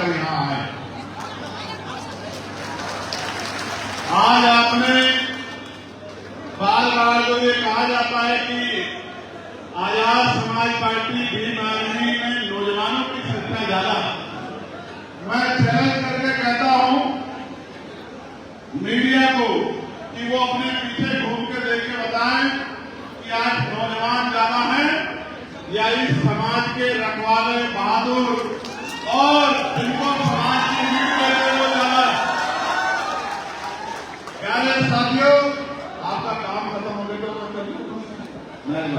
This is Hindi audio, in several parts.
पाकर यहाँ आए। आज आपने बार बार जो ये कहा जाता है कि आजाद समाज पार्टी भीम आर्मी में नौजवानों की संख्या ज्यादा, मैं चैलेंज करके कहता हूं मीडिया को कि वो अपने पीछे घूम के देख के बताएं कि आज नौजवान ज्यादा है या इस समाज के रखवाले बहादुर और जिनको समाज की नींव के लिए वो ज्यादा है। प्यारे साथियों, आपका काम खत्म हो गया तो नहीं।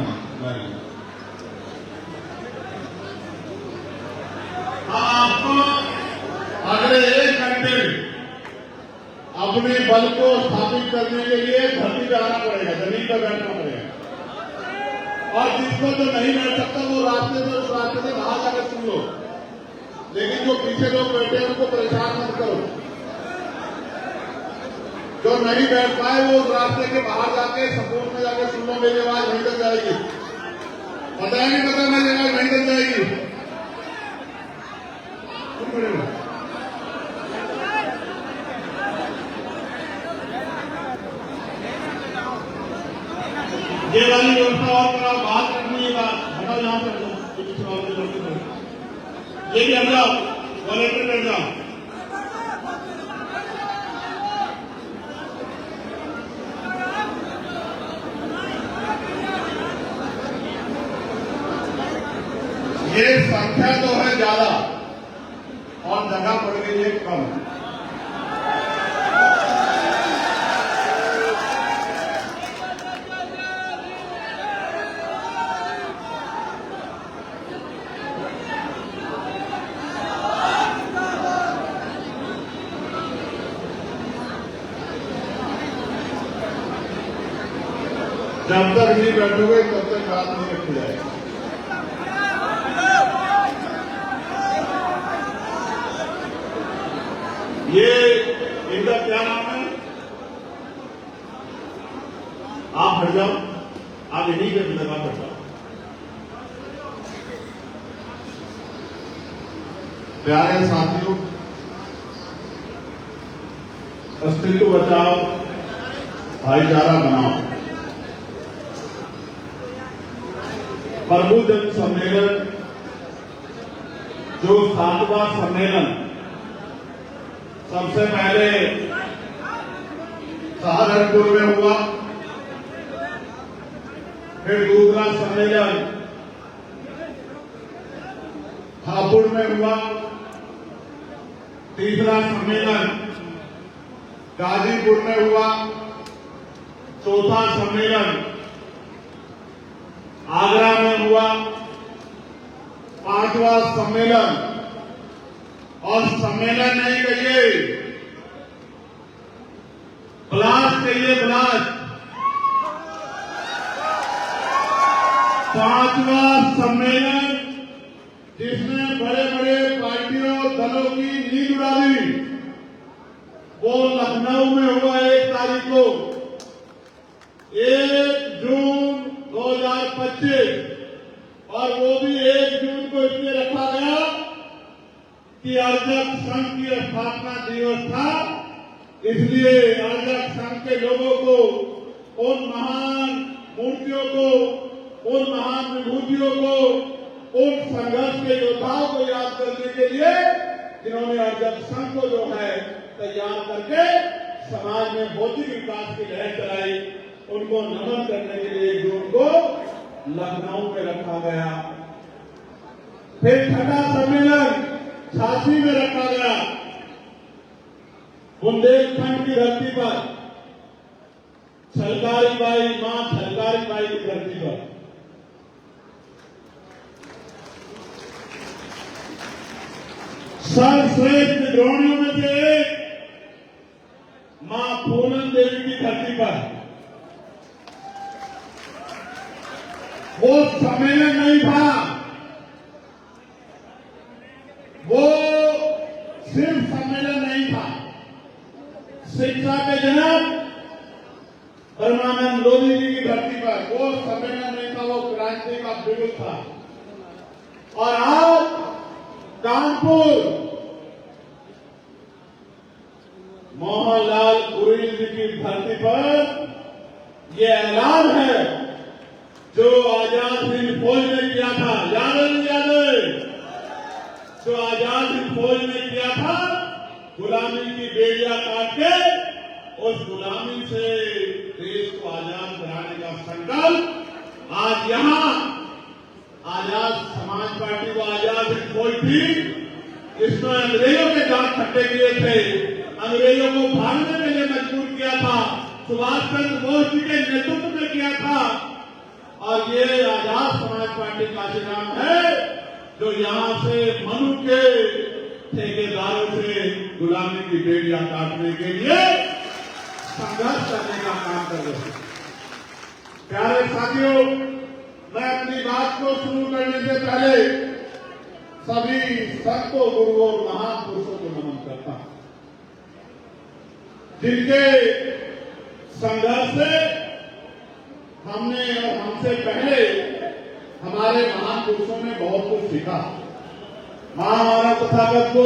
आपको अगले 1 घंटे अपने बल को स्थापित करने के लिए धरती पे आना पड़ेगा, जमीन पर बैठना पड़ेगा। और जिसको तो नहीं बैठ सकता वो रास्ते से बाहर जाकर सुन लो, लेकिन जो पीछे लोग बैठे हैं उनको परेशान मत करो। जो नहीं बैठ पाए वो रास्ते के बाहर जाके सपोर्ट में जाके सुन लो, मेरी आवाज वहीं तक जाएगी। पता है नहीं पता मेरी आवाज वहीं तक जाएगी। ये वाली व्यवस्था और कराओ, बात करनी है, हटाओ यहाँ पर ये भी हम जाओ वॉलेंटियर कर जाओ। ये संख्या तो है ज्यादा और जगह पड़ गई है कम। जब तक नहीं बैठोगे तब तक बात नहीं रखी जाएगी। ये इनका क्या नाम है? आप हट जाओ, आप इन्हीं के जगह पर जाओ। प्यारे साथियों, अस्तित्व बचाओ, भाईचारा बनाओ। प्रभु जन सम्मेलन जो 7वां सम्मेलन सबसे पहले सहारनपुर में हुआ, फिर दूसरा सम्मेलन हापुड़ में हुआ, तीसरा सम्मेलन गाजीपुर में हुआ, चौथा सम्मेलन आगरा में हुआ, 5वां सम्मेलन, और सम्मेलन नहीं कहिए, ब्लास्ट कहिए, ब्लास्ट 5वां सम्मेलन जिसने बड़े बड़े पार्टियों दलों की नींद उड़ा दी, वो लखनऊ में हुआ 1 तारीख को, 1 जून 2025, और वो भी 1 जून को इसलिए रखा गया कि अर्जक संघ की स्थापना दिवस था, इसलिए अर्जक संघ के लोगों को, उन महान मूर्तियों को, उन महान विभूतियों को, उन संघर्ष के योद्धाओं को याद करने के लिए जिन्होंने अर्जक संघ को जो है तैयार करके समाज में भौतिक विकास की लहर चलाई, उनको नमन करने के लिए 1 जून को लखनऊ में रखा गया। फिर 6वां सम्मेलन झांसी में रखा गया, बुंदेलखंड की धरती पर, छलकारी बाई, मां छलकारी बाई की धरती पर। सर्वश्रेष्ठ विद्रोहियों में से एक मां पूनम देवी की धरती पर। वो सम्मेलन नहीं था, वो सिर्फ सम्मेलन नहीं था। शिक्षा के जनक परमानंद लोधी जी की धरती पर वो सम्मेलन नहीं था, वो क्रांति का बिगुल था। और आज कानपुर भंवरलाल कुरेल जी की धरती पर ये ऐलान है जो आजाद हिंद फौज ने किया था, याद है नहीं याद है? जो आजाद हिंद फौज ने किया था, गुलामी की बेड़ियां काट के उस गुलामी से देश को आजाद कराने का संकल्प आज यहां आजाद समाज पार्टी को आजाद हिंद फौज थी, इसमें अंग्रेजों के दांत खट्टे किए थे, अंग्रेजों को भागने के लिए मजबूर किया था, सुभाष चंद्र बोस जी के नेतृत्व में किया था। और ये आजाद समाज पार्टी काशीराम है जो यहां से मनु के ठेकेदारों से गुलामी की बेड़ियां काटने के लिए संघर्ष करने का काम कर रहे हैं। प्यारे साथियों, मैं अपनी बात को शुरू करने से पहले सभी संतों, गुरुओं और महापुरुषों को नमन करता हूं जिनके संघर्ष से हमने और हमसे पहले हमारे महापुरुषों ने बहुत कुछ सीखा। महामानव तथागत को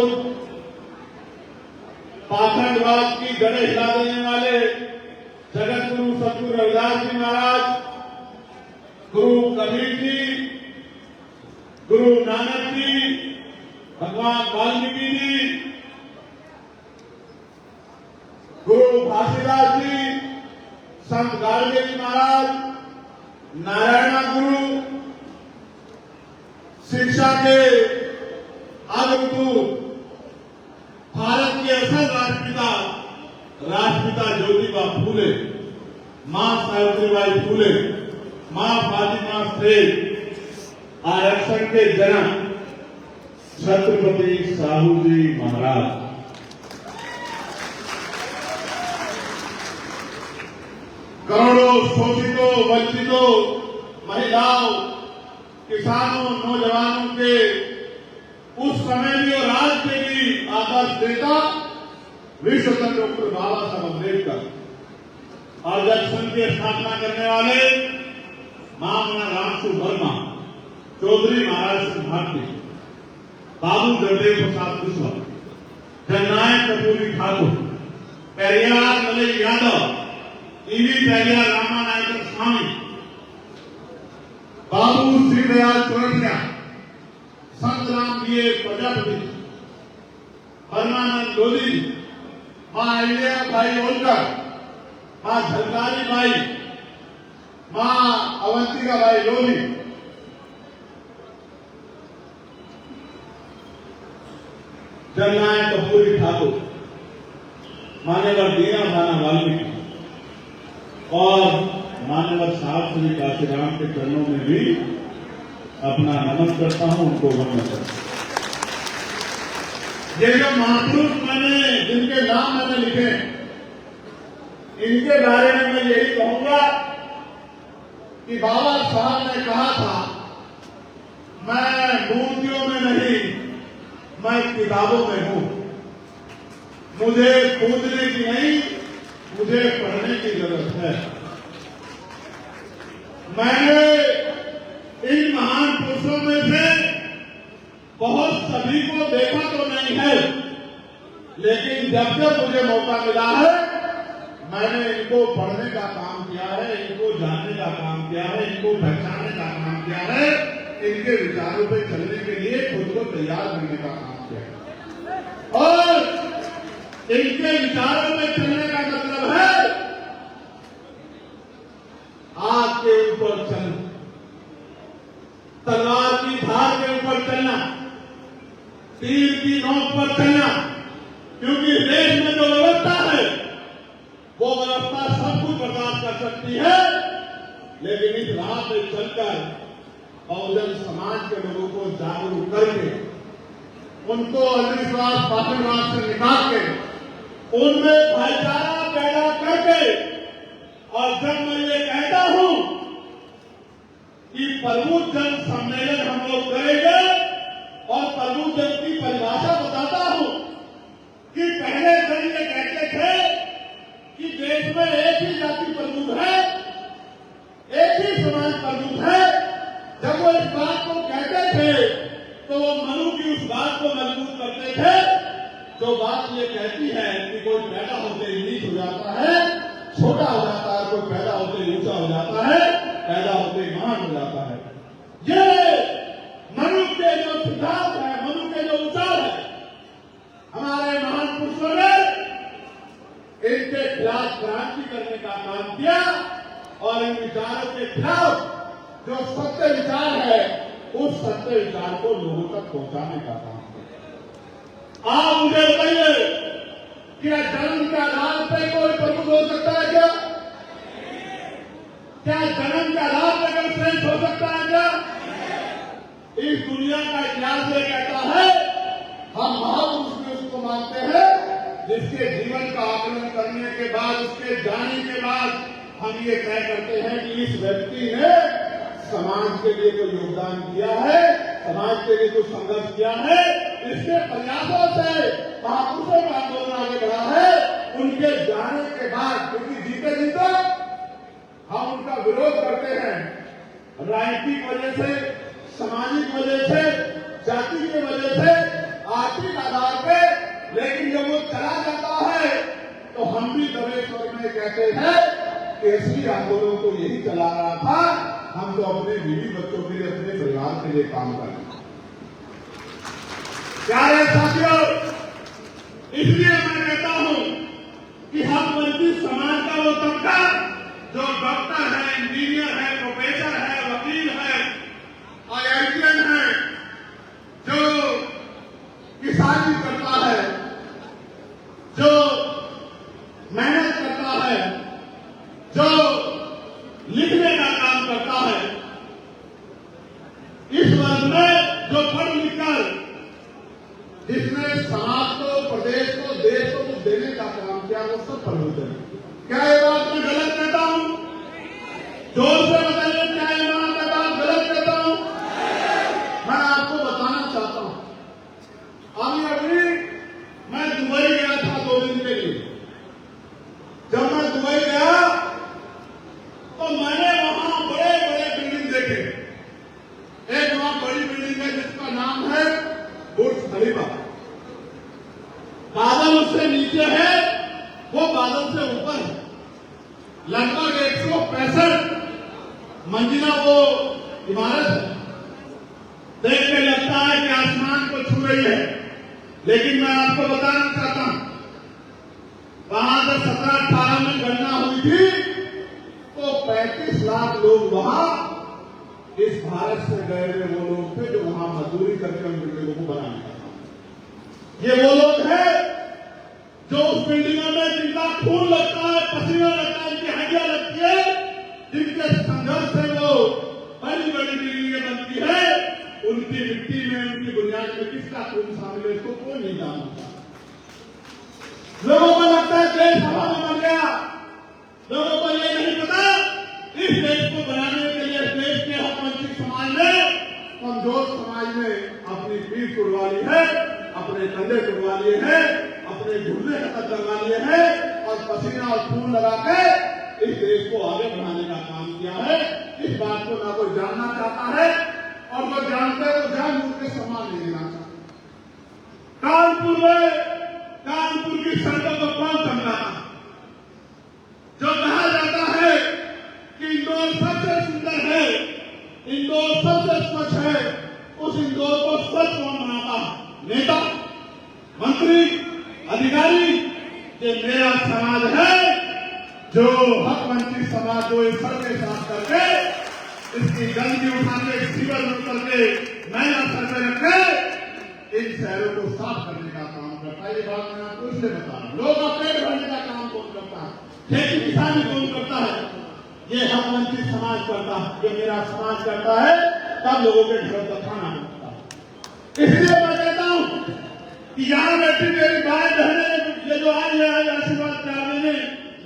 पाखंडवाद की जड़ें हिला देने वाले जगत गुरु सतगुरु रविदास जी महाराज, गुरु कबीर जी, गुरु नानक जी, भगवान वाल्मीकि जी, गुरु घासीदास जी, संत गाडगे जी महाराज, नारायण गुरु, शिक्षा के आदिगुरु, भारत के असल राष्ट्रपिता ज्योतिबा फूले, मां सावित्रीबाई फूले, मां फातिमा सेठ, आरक्षण के जनक छत्रपति साहू जी महाराज, करोड़ों शोषितों, वंचितों, महिलाओं, किसानों, नौजवानों के उस समय भी और आज के भी आदर्श नेता विश्व डॉक्टर बाबा साहब अम्बेडकर और जब संघ की स्थापना करने वाले महामना रामसु वर्मा, चौधरी महाराज सिंह भारती, बाबू जगदेव प्रसाद कुशवाहा, जननायक कपूरी ठाकुर, पेरियार मलय यादव, ईवी पेरियार रामानायकर स्वामी, बाबू श्रीदयाल चौरसिया, संत राम जी प्रजापति, परमानंद लोधी, मां अहिल्या भाई होलकर, मां झलकारी बाई, मां अवंतिका बाई लोधी, जननायक कपूरी ठाकुर, मान्यवर दीना भाना वाल्मीकि और मान्यवर साहब श्री काशीराम के चरणों में भी अपना नमन करता हूं, उनको वंदन करता हूं। ये जो महापुरुष मैंने जिनके नाम मैंने लिखे, इनके बारे में मैं यही कहूंगा कि बाबा साहब ने कहा था, मैं मूर्तियों में नहीं, मैं किताबों में हूं, मुझे कूदने की नहीं, मुझे पढ़ने की जरूरत है। मैंने इन महान पुरुषों में से बहुत सभी को देखा तो नहीं है, लेकिन जब जब मुझे मौका मिला है मैंने इनको पढ़ने का काम किया है, इनको जानने का काम किया है, इनको पहचानने का काम किया है, इनके विचारों पे चलने के लिए खुद को तैयार करने का काम किया है। और इनके विचारों में चलने का मतलब है आग के ऊपर चलना, तलवार की धार के ऊपर चलना, तीर की नोक पर चलना, क्योंकि देश में जो व्यवस्था है वो व्यवस्था सब कुछ बर्दाश्त कर सकती है, लेकिन इस राह पे चलकर बहुजन समाज के लोगों को जागरूक करके, उनको अंधविश्वास पाखंडवाद से निकाल के, उनमें भाईचारा पैदा करके, और जब मैं ये कहता हूं कि प्रबुद्ध जन सम्मेलन हम लोग करेंगे और प्रबुद्ध जन की परिभाषा बताता हूं कि पहले जन ये कहते थे कि देश में एक ही जाति प्रबुद्ध है, एक ही समाज प्रबुद्ध है। जब वो इस बात को कहते थे तो वो मनु की उस बात को मजबूत करते थे जो बात ये कहती है कि कोई पैदा होते ही नीच हो जाता है, छोटा हो जाता है, कोई पैदा होते ही ऊंचा हो जाता है, पैदा होते ही महान हो जाता है, ये मनु के जो सिद्धांत है, मनु के जो विचार है, हमारे महान पुरुषों ने इनके खिलाफ क्रांति करने का काम किया और इन विचारों के खिलाफ जो सत्य विचार है, उस सत्य विचार को लोगों तक पहुंचाने का काम किया। आप मुझे बताइए, क्या जन्म के आधार पर कोई प्रमुख हो सकता है क्या? क्या जन्म के आधार पर कोई श्रेष्ठ हो सकता है क्या? इस दुनिया का इतिहास ये कहता है, हम महापुरुष भी उसको मानते हैं जिसके जीवन का आकलन करने के बाद, उसके जाने के बाद हम ये तय करते हैं कि इस व्यक्ति ने समाज के लिए कोई योगदान किया है, समाज के लिए कुछ संघर्ष किया है, इसके प्रयासों से महापुरुषों का आंदोलन आगे बढ़ा है। उनके जाने के बाद, क्योंकि जीते जीते हम उनका विरोध करते हैं राजनीतिक वजह से, सामाजिक वजह से, जाति की वजह से, आर्थिक आधार पे, लेकिन जब वो चला जाता है तो हम भी दबे स्वर में कहते हैं कि असली आंदोलन तो यही चला रहा था, हम तो अपने बीवी बच्चों के लिए, अपने परिवार के लिए काम कर रहे हैं। प्यारे साथियों, इसलिए मैं कहता हूं कि हम वंचित समाज का वो तबका जो डॉक्टर है, इंजीनियर है, प्रोफेसर है, वकील है, IITN है, जो किसानी करता है, जो मेहनत करता है, जो लिखने का काम करता है, इस वर्ग में जो पढ़ लिखकर जिसने समाज को, प्रदेश को, देश को कुछ देने का काम किया, वो सब प्रबुद्ध है। क्या ये बात मैं गलत कहता हूं? जोर से बताइए, क्या ये बात गलत कहता हूं? मैं आपको बताना चाहता हूं, अभी मैं दुबई गया था 2 दिन के लिए। जब मैं दुबई गया तो मैंने वहां बड़े बड़े बिल्डिंग देखे। एक वहां बड़ी बिल्डिंग है जिसका नाम है बुर्ज खलीफा। बादल उससे नीचे है, वो बादल से ऊपर है। लगभग 165 मंजिला वो इमारत है। देख के लगता है कि आसमान को छू रही है, लेकिन मैं आपको बताना चाहता हूं, वहां से 17-18 में गणना हुई थी तो 35 लाख लोग वहां इस भारत से गए हुए वो लोग थे जो वहां मजदूरी करके उन बिल्डिंगों को बनाने का काम। ये वो लोग हैं जो उस बिल्डिंगों में जिनका खून लगता है, पसीना लगता है, इनकी हड्डियां लगती है, जिनके संघर्ष से वो बड़ी बड़ी बिल्डिंगें बनती है, उनकी मिट्टी में, उनकी बुनियाद में किसका खून शामिल है, इसको कोई नहीं जानता। लोगों को लगता है देश हवा में मर गया। लोगों को ये नहीं पता, इस देश को बनाने के लिए देश के हक वंचित समाज ने, कमजोर समाज ने अपनी पीठ तुड़वा ली है, अपने कंधे तुड़वा लिए हैं, अपने घुटने खत्म करवा लिए हैं और पसीना और खून लगा के इस देश को आगे बढ़ाने का काम किया है। इस बात को ना कोई जानना चाहता है और जो जानते हैं वो जानबूझ के सम्मान नहीं देना चाहता। कानपुर की सड़कों को कौन समझाता? जो कहा जाता है कि इंदौर सबसे सुंदर है, इंदौर सबसे स्वच्छ है, उस इंदौर को स्वच्छ कौन बनाता? नेता, मंत्री, अधिकारी। ये मेरा समाज है जो हक वंचित समाज, जो इस सड़कें साफ करके, इसकी गंदगी उठा के, सीवर में करके, मैला सर में रख के इन शहरों को साफ करने का काम करता है। ये बात मैं आपको इसलिए बता रहा हूं। लोग पेट भरने का काम कौन करता है? खेती किसानी कौन करता है? ये हक वंचित समाज करता है, ये मेरा समाज करता है, तब लोगों के घर का खाना बनता है। इसलिए मैं कहता हूं कि यहां बैठी मेरी भाई बहनें, ये जो आई है आशीर्वाद प्यार देने,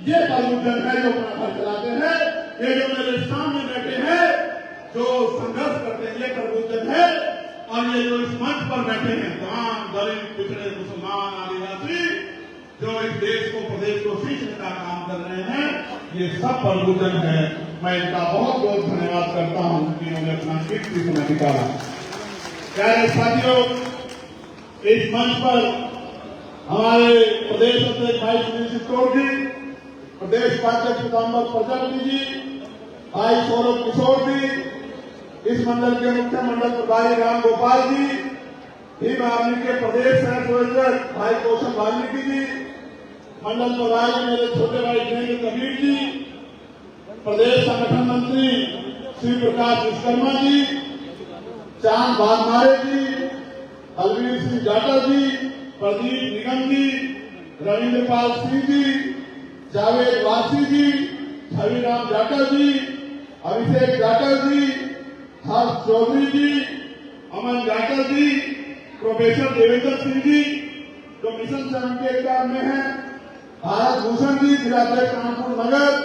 ये प्रबुद्धन है जो अपना घर चलाते हैं। ये जो मेरे सामने बैठे हैं जो संघर्ष करते हैं, ये प्रबुद्धन है। और ये जो इस मंच पर बैठे हैं, तमाम दलित, पिछड़े, मुसलमान, आदिवासी, जो इस देश को, प्रदेश को सींचने का काम कर रहे हैं, ये सब प्रबुद्धन है। मैं इनका बहुत बहुत धन्यवाद करता हूं कि उन्होंने अपना कीमती समय निकाला। प्यारे साथियों, इस मंच पर हमारे प्रदेश अध्यक्ष भाई सुनील सिद्धौड़ जी, प्रदेश उपाध्यक्ष पीताम्बर प्रजापति जी, भाई सौरभ किशोर जी, इस मंडल के मुख्य मंडल प्रभारी राम गोपाल जी, भीम आर्मी के प्रदेश सह संयोजक भाई कौशल वाल्मीकि जी, मंडल प्रभारी मेरे छोटे भाई जयेंद्र कबीर जी, प्रदेश संगठन मंत्री श्री प्रकाश विश्वकर्मा जी, चांद बागमारे जी, बलवीर सिंह जाटव जी, प्रदीप निगम जी, रविंद्र पाल सिंह जी, जावेद वासी जी, छविराम जाटव जी, अभिषेक जाटव जी, हर्ष चौधरी जी, अमन जाटव जी, प्रोफेसर देवेंद्र सिंह जी जो मिशन 78 में है, भारत भूषण जी जिलाध्यक्ष कानपुर नगर,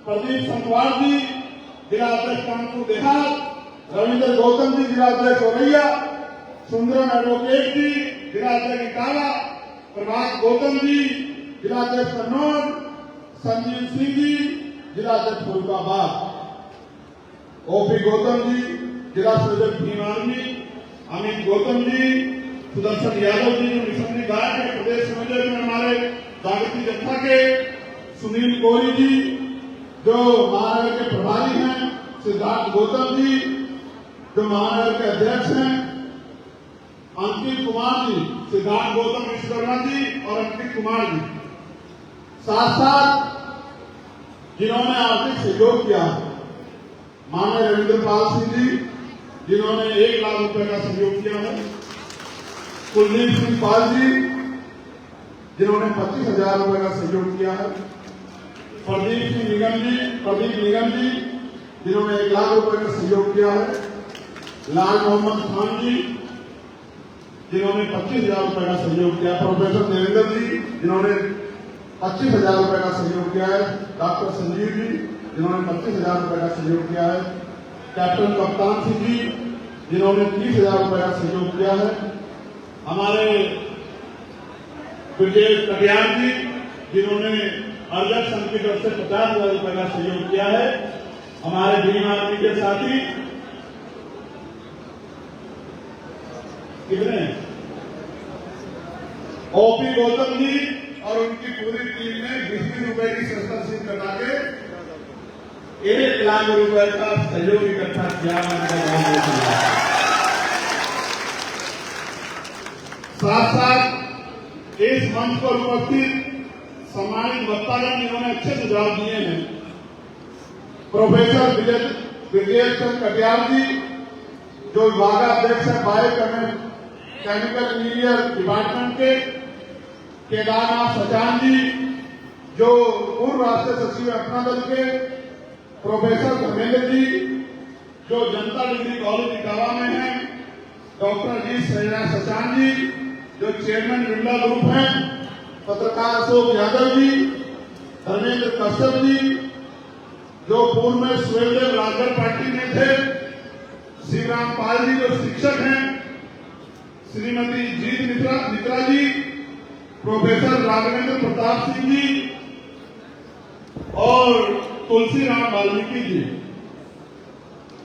प्रदीप संगवार जी जिलाध्यक्ष कानपुर देहात, रविंद्र गौतम जी जिलाध्यक्ष औरैया, सुंदरम एडवोकेट जी जिलाध्यक्ष इटावा, प्रभात गौतम जी जिलाध्यक्ष कन्नौज, संजीव सिंह जी जिलाध्यक्ष फरुखाबाद, ओपी गौतम जी जिला संयोजक भीम आर्मी, अमित गौतम जी, सुदर्शन यादव जी जो मिशनरी गार्ड के प्रदेश संयोजक में हमारे जागृति जनता के, सुनील कोहली जी जो महानगर के प्रभारी हैं, सिद्धार्थ गौतम जी जो महानगर के अध्यक्ष हैं, अंकित कुमार जी, सिद्धार्थ गौतम विश्वकर्मा जी और अंकित कुमार जी, साथ साथ जिन्होंने आर्थिक सहयोग किया, माननीय रविंद्र पाल सिंह जी जिन्होंने 1 लाख रुपए का सहयोग किया है, कुलदीप सिंह पाल जी जिन्होंने 25,000 रुपए का सहयोग किया है, प्रदीप निगम जी जिन्होंने 1 लाख रुपए का सहयोग किया है, लाल मोहम्मद खान जी जिन्होंने 25,000 रुपए का सहयोग किया, प्रोफेसर देवेंद्र जी जिन्होंने 25,000 रुपए का सहयोग किया है, डॉक्टर संजीव जी जिन्होंने 25,000 रुपए का सहयोग किया है, कैप्टन कप्तान सिंह जी जिन्होंने 30,000 रुपए का सहयोग किया है, हमारे ब्रिजेश कटियार जी जिन्होंने अर्जक संघ की तरफ से 50,000 रुपए का सहयोग किया है, हमारे भीम आर्मी के साथी कितने ओपी गौतम जी और उनकी पूरी टीम ने 20 रुपए की शस्त्रशील कटा के 1 लाख रुपए का सहयोग इकट्ठा किया। साथ साथ इस मंच पर उपस्थित सम्मानित वक्तागण जिन्होंने अच्छे सुझाव दिए हैं, प्रोफेसर विजय चंद कटियार जी जो विभागाध्यक्ष है बायो केमिकल इंजीनियर डिपार्टमेंट के, केदारनाथ सचान जी जो पूर्व राष्ट्रीय सचिव अपना दल के, प्रोफेसर धर्मेंद्र जी जो जनता डिग्री कॉलेज इटावा में है, डॉक्टर जी सचान जी जो चेयरमैन बिरला ग्रुप हैं, पत्रकार अशोक यादव जी, धर्मेंद्र कश्यप जी जो पूर्व में सुहेलदेव राजभर पार्टी में थे, श्रीराम पाल जी जो शिक्षक हैं, श्रीमती जीत मित्रा जी, प्रोफेसर राघवेंद्र प्रताप सिंह जी और तुलसीराम वाल्मीकि जी,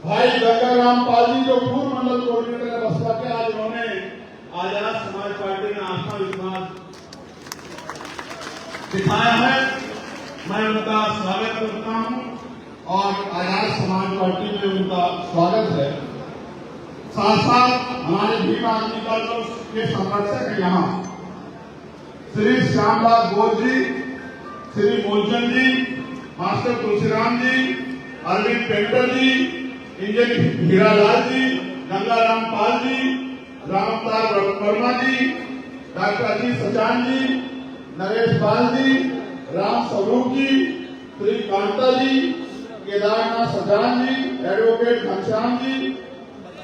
भाई गंगाराम पाल जी जो पूर्व मंडल कोऑर्डिनेटर है बसपा के, आज उन्होंने आजाद समाज पार्टी में आस्था विश्वास दिखाया है। मैं उनका स्वागत करता हूं और आजाद समाज पार्टी में उनका स्वागत है। साथ साथ हमारे भीम आर्मी का के संरक्षक है यहाँ श्री श्यामलाल बोस जी, श्री मूलचंद जी, मास्टर तुलसीराम जी, अरविंद पेंटर जी, इंजीनियर हीरालाल जी, गंगाराम पाल जी, रामतार वर्मा जी, डॉक्टर अजीत सचान जी, नरेश पाल जी, राम स्वरूप जी, श्री कांता जी, केदारनाथ सचान जी, एडवोकेट घनश्याम जी,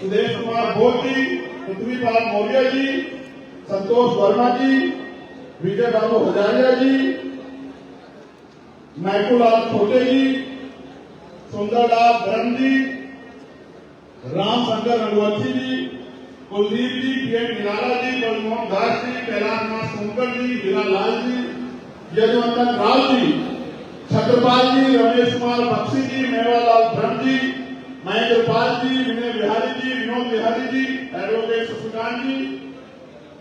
सुदेश कुमार भोज जी, पृथ्वीपाल मौर्य जी, संतोष वर्मा जी, विजय बाबू हजारिया जी, मैकुलाल छोटे जी, सुंदरलाल धर्म जी, राम शंकर रघुवंशी जी, कुलदीप जी, पीएम निराला जी, बलमोहन दास जी, कैलाशनाथ सोनकर जी, हीरालाल जी, यजवंतन राव जी, छत्रपाल जी, रमेश कुमार बख्शी जी, मेवालाल धर्म जी, महेंद्र पाल जी, विनय बिहारी जी, विनोद बिहारी जी, एडवोकेट शशिकांत जी,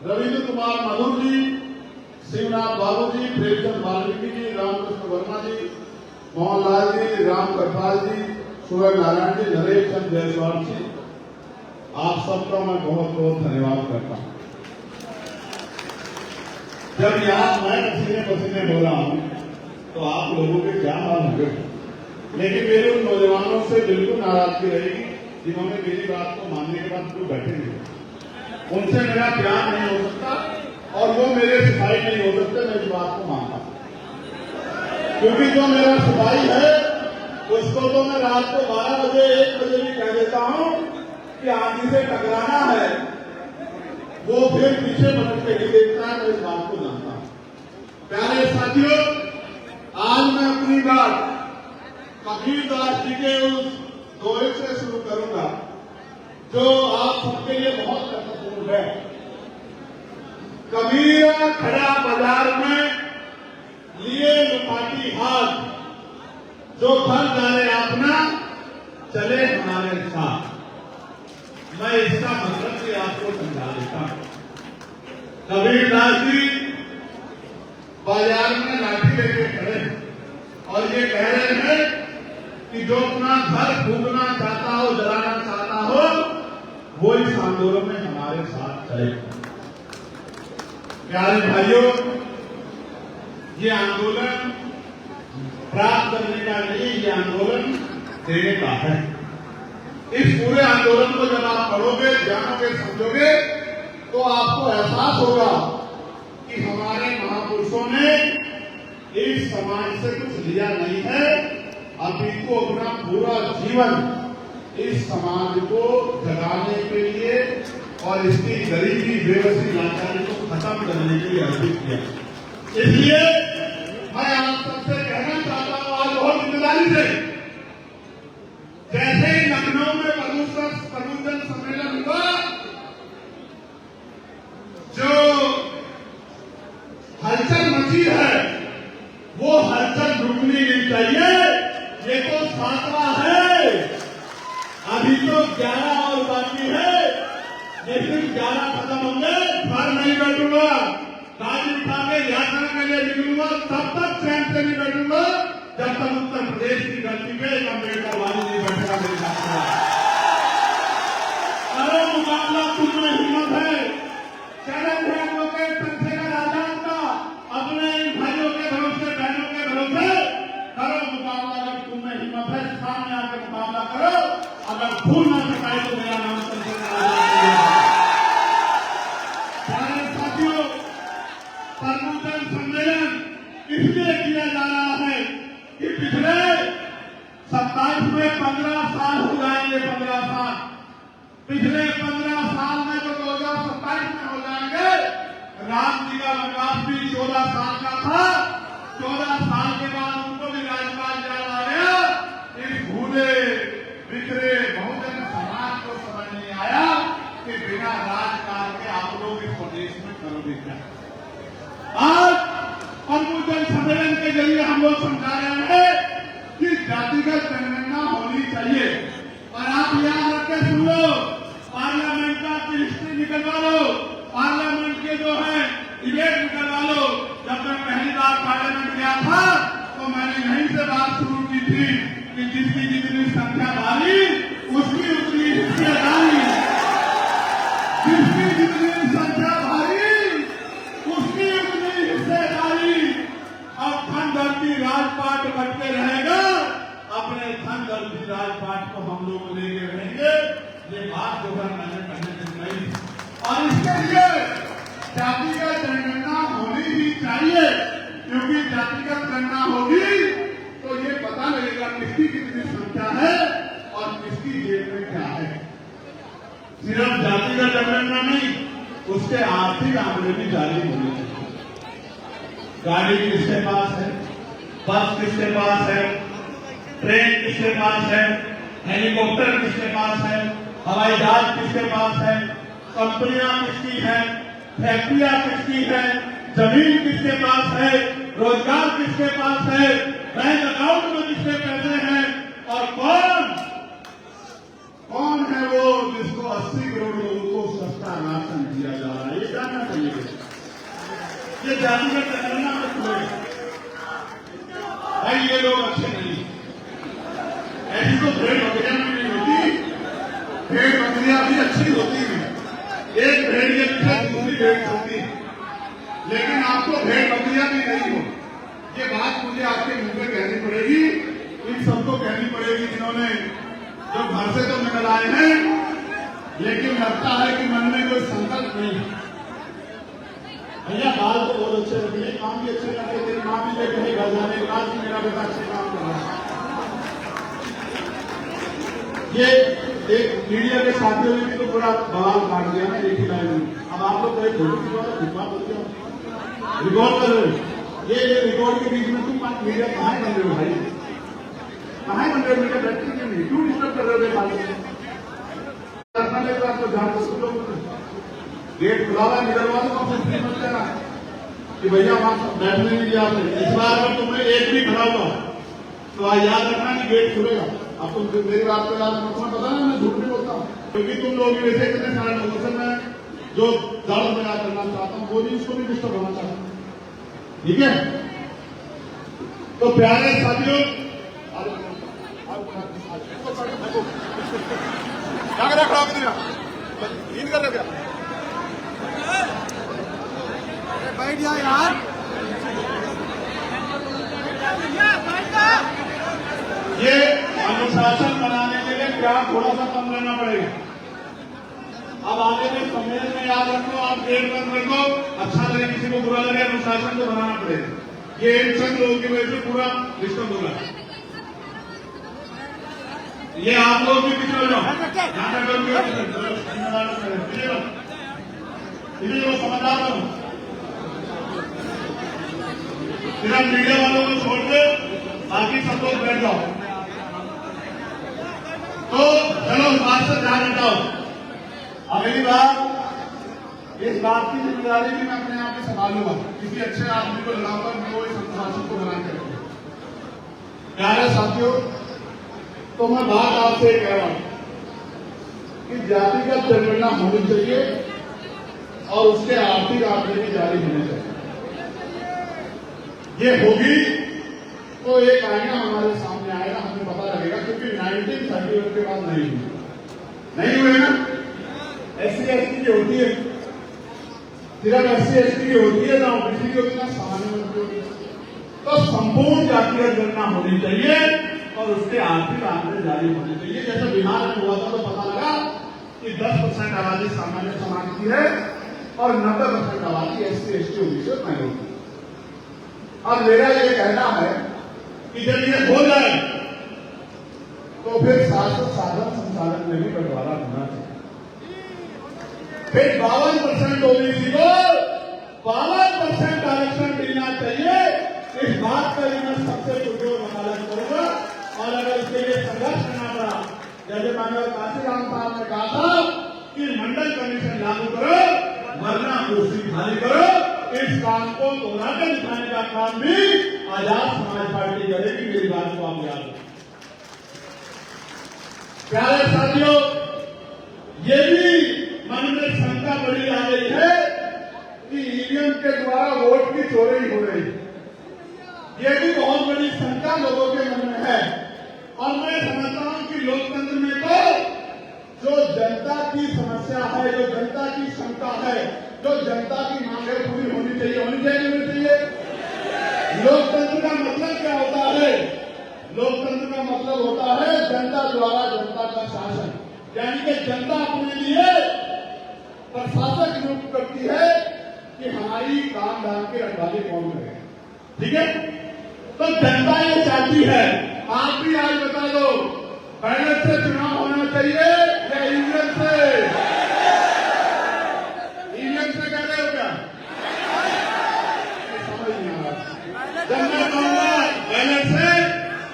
रविंद्र कुमार मधुर जी, शिवनाथ बाबू जी, प्रेमचंद वाल्मीकि जी, रामकृष्ण वर्मा जी, मोहनलाल जी, राम करपाल जी, सूर्य नारायण जी, नरेश चंद जायसवाल जी, आप सबका मैं बहुत बहुत धन्यवाद करता हूँ। जब यहाँ मैं पसीने पसीने हो रहा हूँ तो आप लोगों के क्या हाल होंगे, लेकिन मेरे उन नौजवानों से बिल्कुल नाराजगी रहेगी जिन्होंने मेरी बात को मानने के बाद क्यों बैठे नहीं। उनसे मेरा प्यार नहीं हो सकता और वो मेरे सिपाही नहीं हो सकते, मैं इस बात को मानता हूँ। क्योंकि जो मेरा सिपाही है उसको तो मैं रात को 12 बजे 1 बजे भी कह देता हूँ कि आंधी से टकराना है, वो फिर पीछे पलट के नहीं देखता है, मैं इस बात को जानता हूँ। प्यारे साथियों, आज मैं अपनी बात कबीरदास जी के उस दोहे से शुरू करूंगा जो आप सबके लिए बहुत महत्वपूर्ण है। कबीर खड़ा बाजार में लिए लुपाटी हाथ, जो घर जाए अपना चले हमारे साथ। मैं इसका मतलब भी आपको समझा देता हूं। कबीरदास जी बाजार में लाठी लेके खड़े और ये कह रहे हैं कि जो अपना घर फूकना चाहता हो, जलाना चाहता हो, वो इस आंदोलन में हमारे साथ चले। प्यारे भाइयों, ये आंदोलन प्राप्त करने का नहीं, ये आंदोलन देने का है। इस पूरे आंदोलन को जब आप पढ़ोगे, जानोगे, समझोगे तो आपको एहसास होगा कि हमारे महापुरुषों ने इस समाज से कुछ लिया नहीं है, अभी को अपना पूरा जीवन इस समाज को जगाने के लिए और इसकी गरीबी, बेबसी, लाचारी को खत्म करने के लिए अर्पित किया। इसलिए मैं आप सबसे कहना चाहता हूं आज बहुत जिम्मेदारी से, जैसे ही लखनऊ में प्रबुद्धन सम्मेलन हुआ, जो हलचल मची है वो हलचल रुकनी नहीं चाहिए। ये तो 7वां है, अभी तो 11 और बाकी है। लेकिन 11 खत्म होंगे, घर नहीं बैठूंगा, गाड़ी उठा के यात्रा के लिए निकलूंगा, तब तक चैन से नहीं बैठूंगा जब तक उत्तर प्रदेश की धरती पे एक अम्बेडकर वाली नहीं बैठेगा मेरे साथ। करो मुकाबला, तुम में हिम्मत है, चैलेंज है एडवोकेट चंद्रशेखर आजाद का, अपने इन भाइयों के भरोसे, बहनों के भरोसे करो मुकाबला। अगर तुम में हिम्मत है सामने आकर मुकाबला करो, अगर भूल ना सकाए तो मेरा नाम चंद्रशेखर आजाद है। प्यारे साथियों, प्रबुद्धन सम्मेलन इसलिए किया जा रहा है कि पिछले 27 में 15 साल हो जाएंगे, 15 साल, पिछले 15 साल में जो 2027 में हो जाएंगे। राम जी का वनवास भी 14 साल का था, 14 साल के बाद उनको भी राजपाल याद आ गया। इस भूले बिखरे बहुजन समाज को समझ नहीं आया कि बिना राजकाल के आप लोग इस प्रदेश में करोगे क्या। आज प्रबुद्धन सम्मेलन के जरिए हम लोग समझा रहे हैं कि जातिगत जनगणना होनी चाहिए। और आप याद रखके सुन लो, पार्लियामेंट का हिस्ट्री निकलवा लो, पार्लियामेंट के जो है डिबेट निकलवा लो। जब मैं पहली बार पार्लियामेंट गया था तो मैंने यहीं से बात शुरू की थी कि जिसकी जितनी संख्या भारी उसकी उतनी हिस्सेदारी, जिसकी जितनी संख्या भारी उसकी उतनी हिस्सेदारी। और धन धरती राजपाट बटके रहेगा, अपने धन धरती राजपाट को हम लोग लेके रहेंगे। ये बात जो है मैंने पहले दिन कही, और इसके लिए जातिगत जनगणना होनी ही चाहिए, क्योंकि जातिगत गणना होगी तो ये पता लगेगा किसकी कितनी संख्या है और किसकी जेब में क्या है। सिर्फ जातिगत जनगणना नहीं, उसके आर्थिक आंकड़े भी जारी होने चाहिए। गाड़ी किसके पास है, बस किसके पास है, ट्रेन किसके पास है, हेलीकॉप्टर किसके पास है, हवाई जहाज किसके पास है, कंपनियां किसकी है, फैक्ट्रियां किसकी है, जमीन किसके पास है, रोजगार किसके पास है, बैंक अकाउंट में किसके पैसे हैं, और कौन है वो जिसको 80 करोड़ लोगों को सस्ता राशन दिया जा रहा है। ये जानना चाहिए। ये जातिगत जनगणना में खुलेगा। भाई ये लोग अच्छे नहीं, ऐसी तो भेड़ बकरियां भी नहीं होती, भेड़ बकरियां भी अच्छी होती हैं, एक भेड़ के पीछे दूसरी भेड़ चलती है, लेकिन आपको भेड़ बकरियां भी नहीं हो। ये बात मुझे आपके मुंह पे कहनी पड़ेगी, इन सबको कहनी पड़ेगी जिन्होंने जो घर से तो निकल आए हैं, लेकिन लगता है कि मन में कोई संकल्प नहीं है। भैया बाल तो बहुत अच्छे लगे, काम भी अच्छे लगे, तेरी माँ भी ले कहीं घर जाने के बाद कि मेरा बेटा अच्छे काम कर रहा है। ये एक मीडिया के साथियों ने भी तो पूरा बवाल काट दिया ना एक ही लाइन में। अब आप लोग कोई फोटो रिकॉर्ड कर रहे हो, ये रिकॉर्ड के बीच में तुम मीडिया कहाँ बन रहे हो भाई, कहाँ बन रहे हो मीडिया, बैठते क्यों नहीं, क्यों डिस्टर्ब कर रहे हो आपको ध्यान से गेट खुला हुआ निकलवाओ तो आपसे फ्री मत लेना कि भैया वहां बैठने नहीं दिया आपने। इस बार अगर तुम्हें एक भी खड़ा हुआ तो याद रखना कि गेट खुलेगा। अब तुम मेरी बात को याद रखना, पता है मैं झूठ नहीं बोलता हूँ, क्योंकि तुम लोग वैसे इतने सारे लोगों से मैं जो दर्द बयां करना चाहता हूँ वो भी उसको भी डिस्टर्ब होना चाहता हूँ, ठीक है। तो प्यारे साथियों, क्या कर खड़ा नींद कर रहे क्या, बैठ जा यार, ये अनुशासन बनाने के लिए क्या थोड़ा सा कम रहना पड़ेगा। अब आगे के सम्मेलन में याद रखो, आप गेट बंद रखो, अच्छा लगे किसी को बुरा लगे, अनुशासन को बनाना पड़ेगा। ये इन चंद लोगों की वजह से पूरा डिस्टर्ब हो रहा है। ये आप लोग भी पीछे हो जाओ, समझदार बनो, सिर्फ मीडिया वालों को छोड़ के बाकी सब लोग बैठ जाओ। तो चलो इस बात से ध्यान हटाओ। अगली बार इस बात की जिम्मेदारी भी मैं अपने आप पे संभालूंगा, किसी अच्छे आदमी को लगाकर मैं वो इस अनुशासन को बना के रखूंगा। प्यारे साथियों, तो मैं बात आपसे कह रहा हूं कि जातिगत जनगणना होनी चाहिए और उसके आर्थिक आंकड़े भी जारी होने चाहिए। ये होगी तो एक आईना हमारे सामने आएगा, हमें पता लगेगा, क्योंकि 1931 के बाद नहीं हुए ना। SC/ST की होती है, सिर्फ SC/ST की होती है ना, ओबीसी की होती है ना, सामान्य वर्ग की होती है। तो संपूर्ण जातिगत गणना होनी चाहिए और उसके आर्थिक आंकड़े जारी होने चाहिए। जैसे बिहार में हुआ था तो पता लगा कि 10% आबादी सामान्य समाज की है और 90% आबादी SC/ST ओबीसी और माइनॉरिटी। और मेरा ये कहना है कि जब ये हो जाए तो फिर शासन साधन संसाधन में भी बंटवारा होना चाहिए। फिर 52% ओबीसी को 52% आरक्षण मिलना चाहिए। इस बात पर मैं सबसे पुरजोर वकालत करूंगा और अगर इसके लिए संघर्ष करना पड़ा, जैसे मानव काशीराम साहब ने कहा था कि मंडल कमीशन लागू करो वरना कुर्सी खाली करो, इस काम को दोहरा कर दिखाने का काम भी आजाद समाज पार्टी करेगी। मेरी बात को आप याद रखें। प्यारे साथियों, ये भी मन में शंका बड़ी आ रही है कि ईवीएम के द्वारा वोट की चोरी हो रही है। ये भी बहुत बड़ी शंका लोगों के मन में है और मैं समझता हूं कि लोकतंत्र में तो जो जनता की समस्या है, जो जनता की शंका है, जो जनता की मांग है, पूरी होनी चाहिए, होनी चाहिए। लोकतंत्र का मतलब क्या होता है? लोकतंत्र का मतलब होता है जनता द्वारा जनता का शासन, यानी कि जनता अपने लिए प्रशासक नियुक्त करती है कि हमारी काम धाम की रखवाली कौन करे, ठीक है। तो जनता ये चाहती है, आप भी आज बता दो, बैलेट से चुनाव होना चाहिए या ईवीएम से? ईवीएम से कह रहे हो क्या? समझ नहीं आ रहा। जब मैं कहूंगा बैलेट से,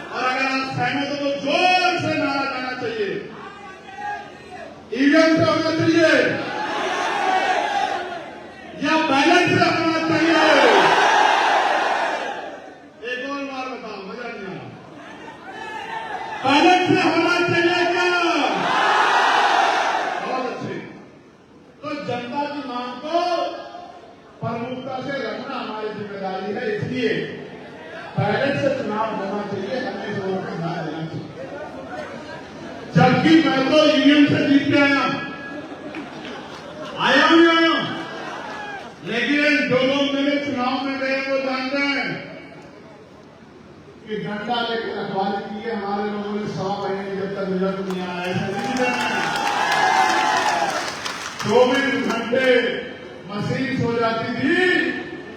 और अगर आप सहमत हो तो जोर से नारा देना चाहिए, ईवीएम से होना चाहिए या बैलेट से होना चाहिए? एक और बार बताओ, मजा नहीं आ रहा। बैलेट से होना चाहिए क्या? बहुत अच्छे। जिम्मेदारी है, इसलिए पहले से चुनाव होना चाहिए, हमें इस ओर पर ध्यान देना चाहिए। जबकि मैं तो ईवीएम से जीत के आया हूं, लेकिन जो लोग मेरे चुनाव में गए वो जानते हैं कि डंडा लेकर रखवाली की है हमारे लोगों ने 100 महीने जब तक रिजल्ट नहीं आया। ऐसा नहीं है, 24 घंटे मशीन सो जाती थी,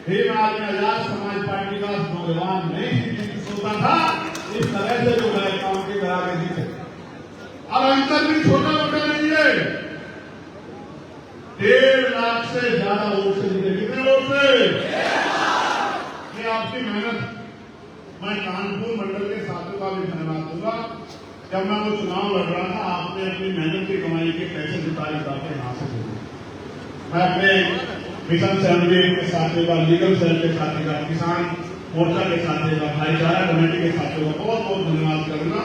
फिर आज आजाद समाज पार्टी का नौजवान नहीं सोता था, इस तरह से जो है काम की करा के जीते। अब अंतर भी छोटा मोटा नहीं है, 1.5 लाख से ज्यादा वोट से जीते। कितने वोट से? ये आपकी मेहनत। मैं कानपुर मंडल के साथियों का भी धन्यवाद दूंगा। जब मैं वो चुनाव लड़ रहा था, आपने अपनी मेहनत की कमाई के पैसे जुटाए जाते यहाँ से दिए। मैं अपने मिशन से अनवीर के साथियों का, लीगल सेल के साथियों का, किसान मोर्चा के साथियों का, भाईचारा कमेटी के साथियों का बहुत बहुत धन्यवाद करूंगा।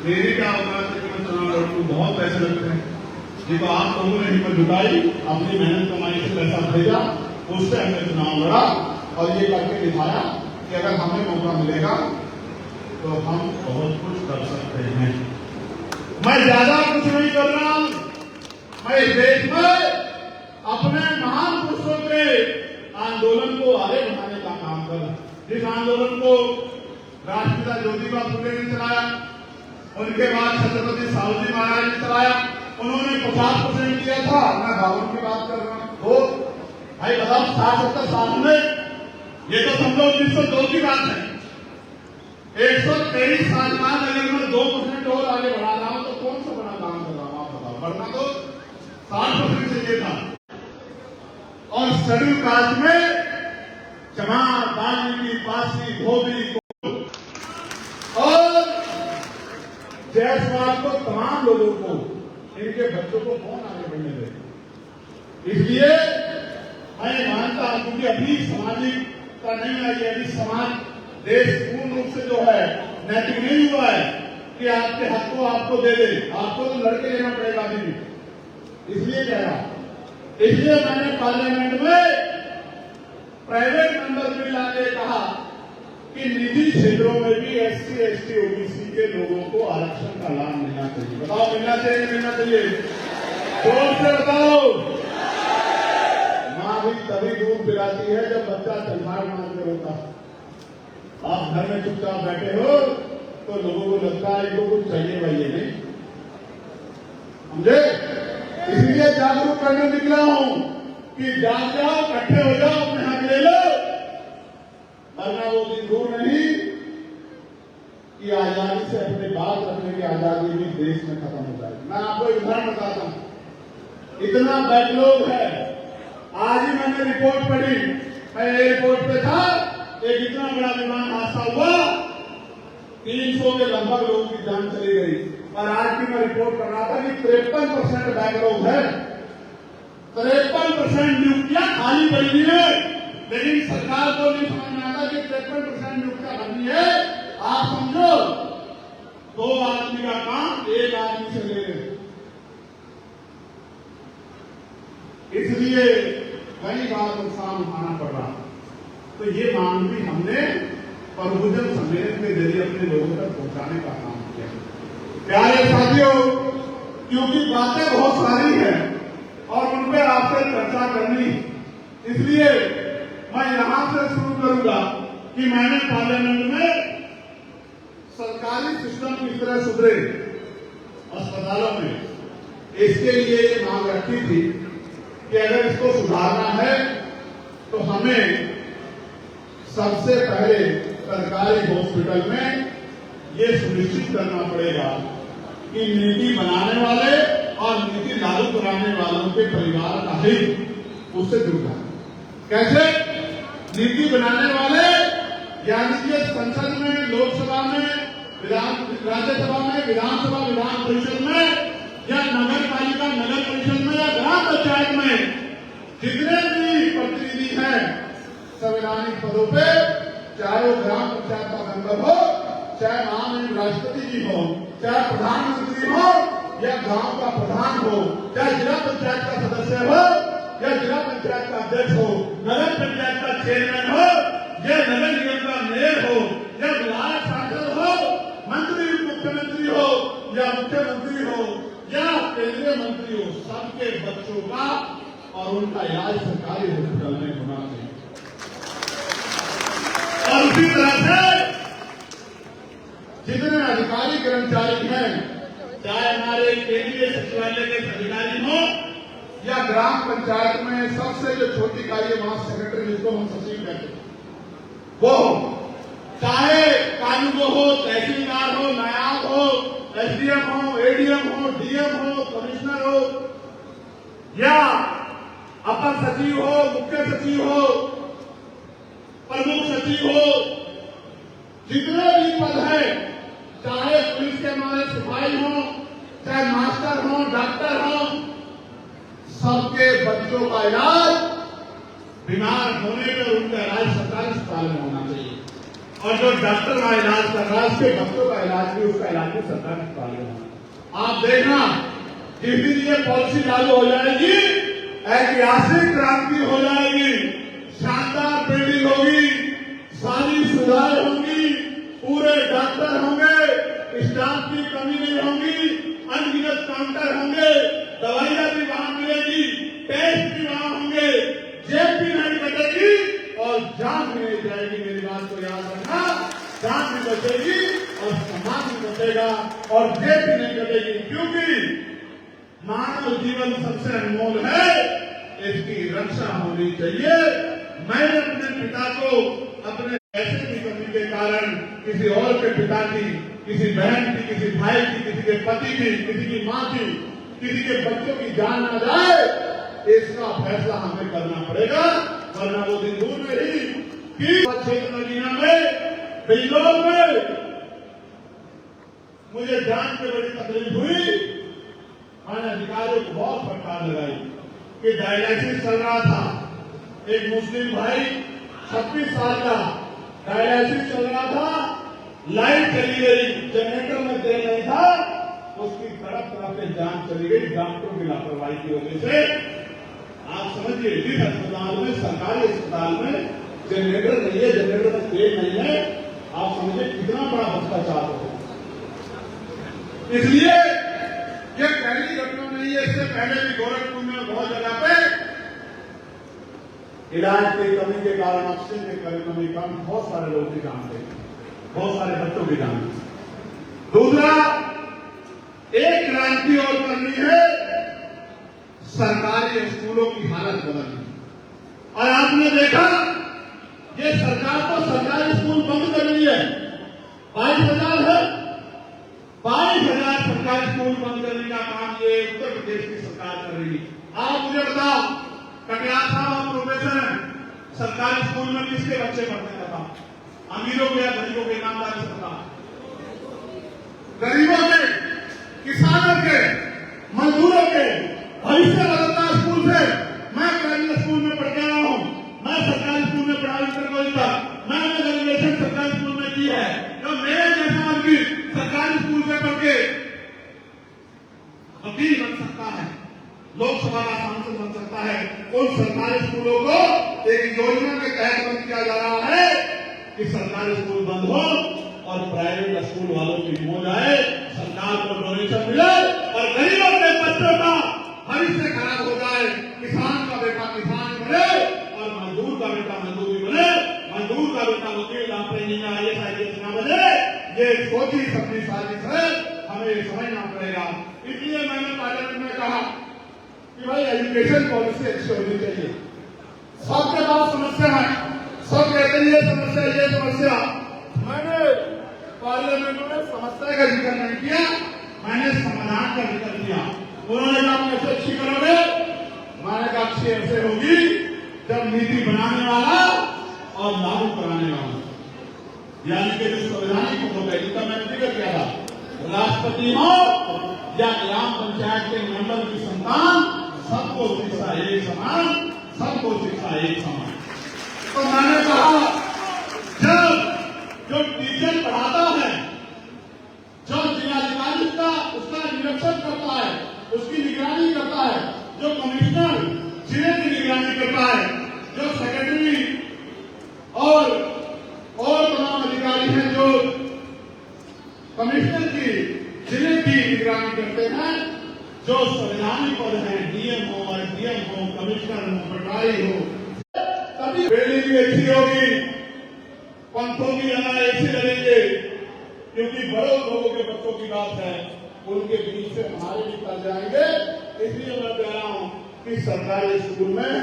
मेरी क्या अवकाश है कि मैं चुनाव लड़ूं, बहुत पैसे लगते हैं, ये तो आप लोगों ने हिम्मत जुटाई, अपनी मेहनत कमाई से पैसा भेजा, उससे हमने चुनाव लड़ा और ये करके दिखाया कि अगर हमें मौका मिलेगा तो हम बहुत कुछ कर सकते हैं। मैं ज्यादा कुछ नहीं कर रहा हूं, मैं इस देश में अपने महान पुरुषों के आंदोलन को आगे बढ़ाने का काम कर रहा हूं। जिस आंदोलन को राष्ट्रपिता ज्योतिबा फुले ने चलाया, उनके बाद छत्रपति साहूजी महाराज ने चलाया, उन्होंने 50% दिया था, मैं 52 की बात कर रहा हूं। तो भाई बताओ 60-70 साल में, ये तो समझो 1902 की बात है, 123 साल बाद अगर मैं 2% और आगे बढ़ा रहा हूं तो कौन सा बड़ा काम कर रहा हूं? आप बताओ। बढ़ना तो 60% चाहिए था। और शेड्यूल कास्ट में चमार, वाल्मीकि, पासी, धोबी और जायसवाल को, तमाम लोगों को, इनके बच्चों को कौन आगे बढ़ने दे? इसलिए मैं मानता हूं, क्योंकि अभी सामाजिकता नहीं आई है, अभी समाज, देश पूर्ण रूप से जो है नैतिक नहीं हुआ है कि आपके हक को आपको दे दे, आपको तो लड़के लेना पड़ेगा अभी। इसलिए कह रहा, इसलिए मैंने पार्लियामेंट में प्राइवेट मेंबर बिल लाके कहा कि निजी क्षेत्रों में भी SC, ST, OBC के लोगों को आरक्षण का लाभ मिलना चाहिए। बताओ, मिलना चाहिए, मिलना चाहिए? जोर से बताओ। माँ भी तभी दूध पिलाती है जब बच्चा तलवार मार के रोता। आप घर में चुपचाप बैठे हो तो लोगों को लगता है इनको कुछ चाहिए भाई, ये नहीं समझे? इसलिए जागरूक करने निकला हूं कि जाग जाओ, इकट्ठे हो जाओ, अपने हक ले लो, वरना वो दिन दूर नहीं कि आजादी से अपने बात रखने की आजादी भी देश में खत्म हो जाएगी। मैं आपको उदाहरण बताता हूं, इतना बैकलॉग है। आज ही मैंने रिपोर्ट पढ़ी, मैं एयरपोर्ट पे था, एक इतना बड़ा विमान हादसा हुआ, 300 के लगभग लोगों की जान चली गई। और आज की मैं रिपोर्ट कर रहा था कि 53% बैकलॉग है, 53% नियुक्तियां खाली पड़ी है, लेकिन सरकार को नहीं समझ में आता कि 53% नियुक्तियां भरनी है। आप समझो, 2 आदमी का काम 1 आदमी से ले रहे, इसलिए कई बार नुकसान उठाना पड़ रहा। तो ये मांग भी हमने प्रबुद्धन सम्मेलन के जरिए अपने लोगों तक पहुंचाने का काम किया। प्यारे साथियों, क्योंकि बातें बहुत सारी हैं और उन पर आपसे चर्चा करनी, इसलिए मैं यहां से शुरू करूंगा कि मैंने पार्लियामेंट में सरकारी सिस्टम किस तरह सुधरे अस्पतालों में, इसके लिए ये मांग रखी थी कि अगर इसको सुधारना है तो हमें सबसे पहले सरकारी हॉस्पिटल में ये सुनिश्चित करना पड़ेगा कि नीति बनाने वाले और नीति लागू कराने वालों के परिवार का हित उससे जुड़ जाए। कैसे? नीति बनाने वाले यानी कि संसद में, लोकसभा में, राज्यसभा में, विधानसभा, विधान परिषद में, या नगर पालिका, नगर परिषद में, या ग्राम पंचायत में जितने भी प्रतिनिधि हैं संवैधानिक पदों पे, चाहे वो ग्राम पंचायत का मेंबर हो, चाहे महामहिम राष्ट्रपति जी हो, चाहे प्रधानमंत्री हो, या गांव का प्रधान हो, चाहे जिला पंचायत का सदस्य हो, या जिला पंचायत का अध्यक्ष हो, नगर पंचायत का चेयरमैन हो, हो सबके बच्चों का और उनका इलाज सरकारी हॉस्पिटल में होना चाहिए। और उसी तरह से जितने अधिकारी कर्मचारी हैं, चाहे हमारे केंद्रीय सचिवालय के अधिकारी हो या ग्राम पंचायत में सबसे जो छोटी इकाई है वहां सेक्रेटरी जिसको हम सचिव कहते हैं, वो चाहे कानून हो, तहसीलदार हो, नायाब हो, एसडीएम हो, एडीएम हो, डीएम हो, कमिश्नर हो या अपर सचिव हो, मुख्य सचिव हो, प्रमुख सचिव हो, जितने भी पद हैं, चाहे पुलिस के हमारे सिपाही हो, चाहे मास्टर हो, डॉक्टर हो, सबके बच्चों का इलाज बीमार होने पर उनका इलाज सरकारी अस्पताल में होना चाहिए। और जो डॉक्टर का इलाज कर रहा है उसके बच्चों का इलाज भी, उसका इलाज भी सरकारी अस्पताल में होना। आप देखना जिस दिन ये पॉलिसी लागू हो जाएगी, ऐतिहासिक क्रांति हो जाएगी, शानदार बिल्डिंग होगी, सारी सुविधाएं होंगी, पूरे डॉक्टर होंगे, स्टाफ की कमी नहीं होगी, अनगिनत काउंटर होंगे, दवाइयां भी वहां मिलेगी, टेस्ट भी वहां होंगे, जेब भी नहीं कटेगी और जान भी नहीं जाएगी। मेरी बात को याद रखना, जान भी बचेगी और समाज भी बचेगा और जेब भी नहीं कटेगी, क्योंकि मानव जीवन सबसे अनमोल है, इसकी रक्षा होनी चाहिए। मैंने अपने पिता को अपने पैसे की कमी के कारण किसी और के पिता की, किसी बहन की, किसी भाई की, किसी के पति की, किसी की मां की, किसी के बच्चों की जान न जाए, इसका फैसला हमें करना पड़ेगा, वरना वो दिन दूर नहीं कि क्षेत्र नगीना में, बिजनौर में मुझे जान के बड़ी तकलीफ हुई। मैंने अधिकारियों को बहुत फटकार लगाई कि डायलिसिस चल रहा था, एक मुस्लिम भाई 26 साल का डायलिसिस चल रहा था, लाइट चली गई, जनरेटर में तेल नहीं था, उसकी तरफ से जान चली गई डॉक्टरों की लापरवाही की वजह से। आप समझिए, जिस अस्पताल में, सरकारी अस्पताल में जनरेटर नहीं है, जनरेटर में तेल नहीं है, आप समझिए कितना बड़ा भ्रष्टाचार हो। इसलिए ये पहली घटना नहीं है, इससे पहले भी गोरखपुर में बहुत जगह पे इलाज की कमी के कारण, ऑक्सीजन की कमी के कारण बहुत सारे लोगों की जान गई, बहुत सारे बच्चों की जान गई। दूसरा, एक क्रांति और करनी है, सरकारी स्कूलों की हालत बदलनी। और आपने देखा ये सरकार को सरकारी स्कूल बंद कर रही है, 22,000 है, 22,000 सरकारी स्कूल बंद करने का काम ये उत्तर प्रदेश की सरकार कर रही है। आप मुझे बताओ, कटियार साहब प्रोफेसर हैं, सरकारी स्कूल में किसके बच्चे पढ़ते हैं? बताओ, अमीरों के या गरीबों के? ईमानदारी से बताओ, गरीबों के, किसानों के, मजदूरों के भविष्य बदलता है स्कूल से। मैं प्राइवेट स्कूल में पढ़ के आया हूं, मैं सरकारी स्कूल में पढ़ा था, मैंने ग्रेजुएशन सरकारी स्कूल में की है। तो मेरे जैसा आदमी सरकारी स्कूल से पढ़ के वकील बन सकता है, लोकसभा का सांसद बन सकता है। उन सरकारी स्कूलों को एक योजना के तहत बंद किया जा रहा है कि सरकारी स्कूल बंद हो और प्राइवेट स्कूल वालों की मौज आए, सरकार को डोनेशन मिले और गरीबों के बच्चों का भविष्य खराब हो जाए। किसान का बेटा किसान बने और मजदूर का बेटा मजदूरी बने, मजदूर का बेटा वकील, डॉक्टर, इंजीनियर, IAS ना बने। ये सोची सबकी साजिश है, हमें समझना पड़ेगा। इसलिए मैंने पार्लियामेंट में कहा कि भाई एजुकेशन पॉलिसी अच्छी होनी चाहिए। सबके पास समस्या है, सब कहते हैं ये समस्या, ये समस्या। मैंने पार्लियामेंट में समस्या का जिक्र नहीं किया, मैंने समाधान का जिक्र किया। उन्होंने कहा कैसे अच्छी करोगे? मैंने कहा अच्छी ऐसे होगी जब नीति बनाने वाला और लागू कराने वाला, यानी कि जो संवैधानिक होगा, जिसका मैंने जिक्र किया था, राष्ट्रपति हो या ग्राम पंचायत के मंडल की संतान, सबको शिक्षा एक समान, सबको शिक्षा एक समान। तो मैंने कहा जब जो टीचर पढ़ाता है, जो जिलाधिकारी का उसका निरीक्षण करता है, उसकी निगरानी करता है, जो कमिश्नर जिले की निगरानी करता है, जो सेक्रेटरी और तमाम अधिकारी हैं जो कमिश्नर की जिले की निगरानी करते हैं, जो संवैधानिक पद हैं, डीएम हो, एसडीएम हो, कमिश्नर हो, पटवारी हो, तभी रैली भी अच्छी होगी, पंथों की लड़ाई ऐसी लड़ेंगे, क्योंकि बड़े लोगों के बच्चों की बात है, उनके बीच से हमारे भी कर जाएंगे। इसलिए मैं कह रहा हूं कि सरकारी स्कूल में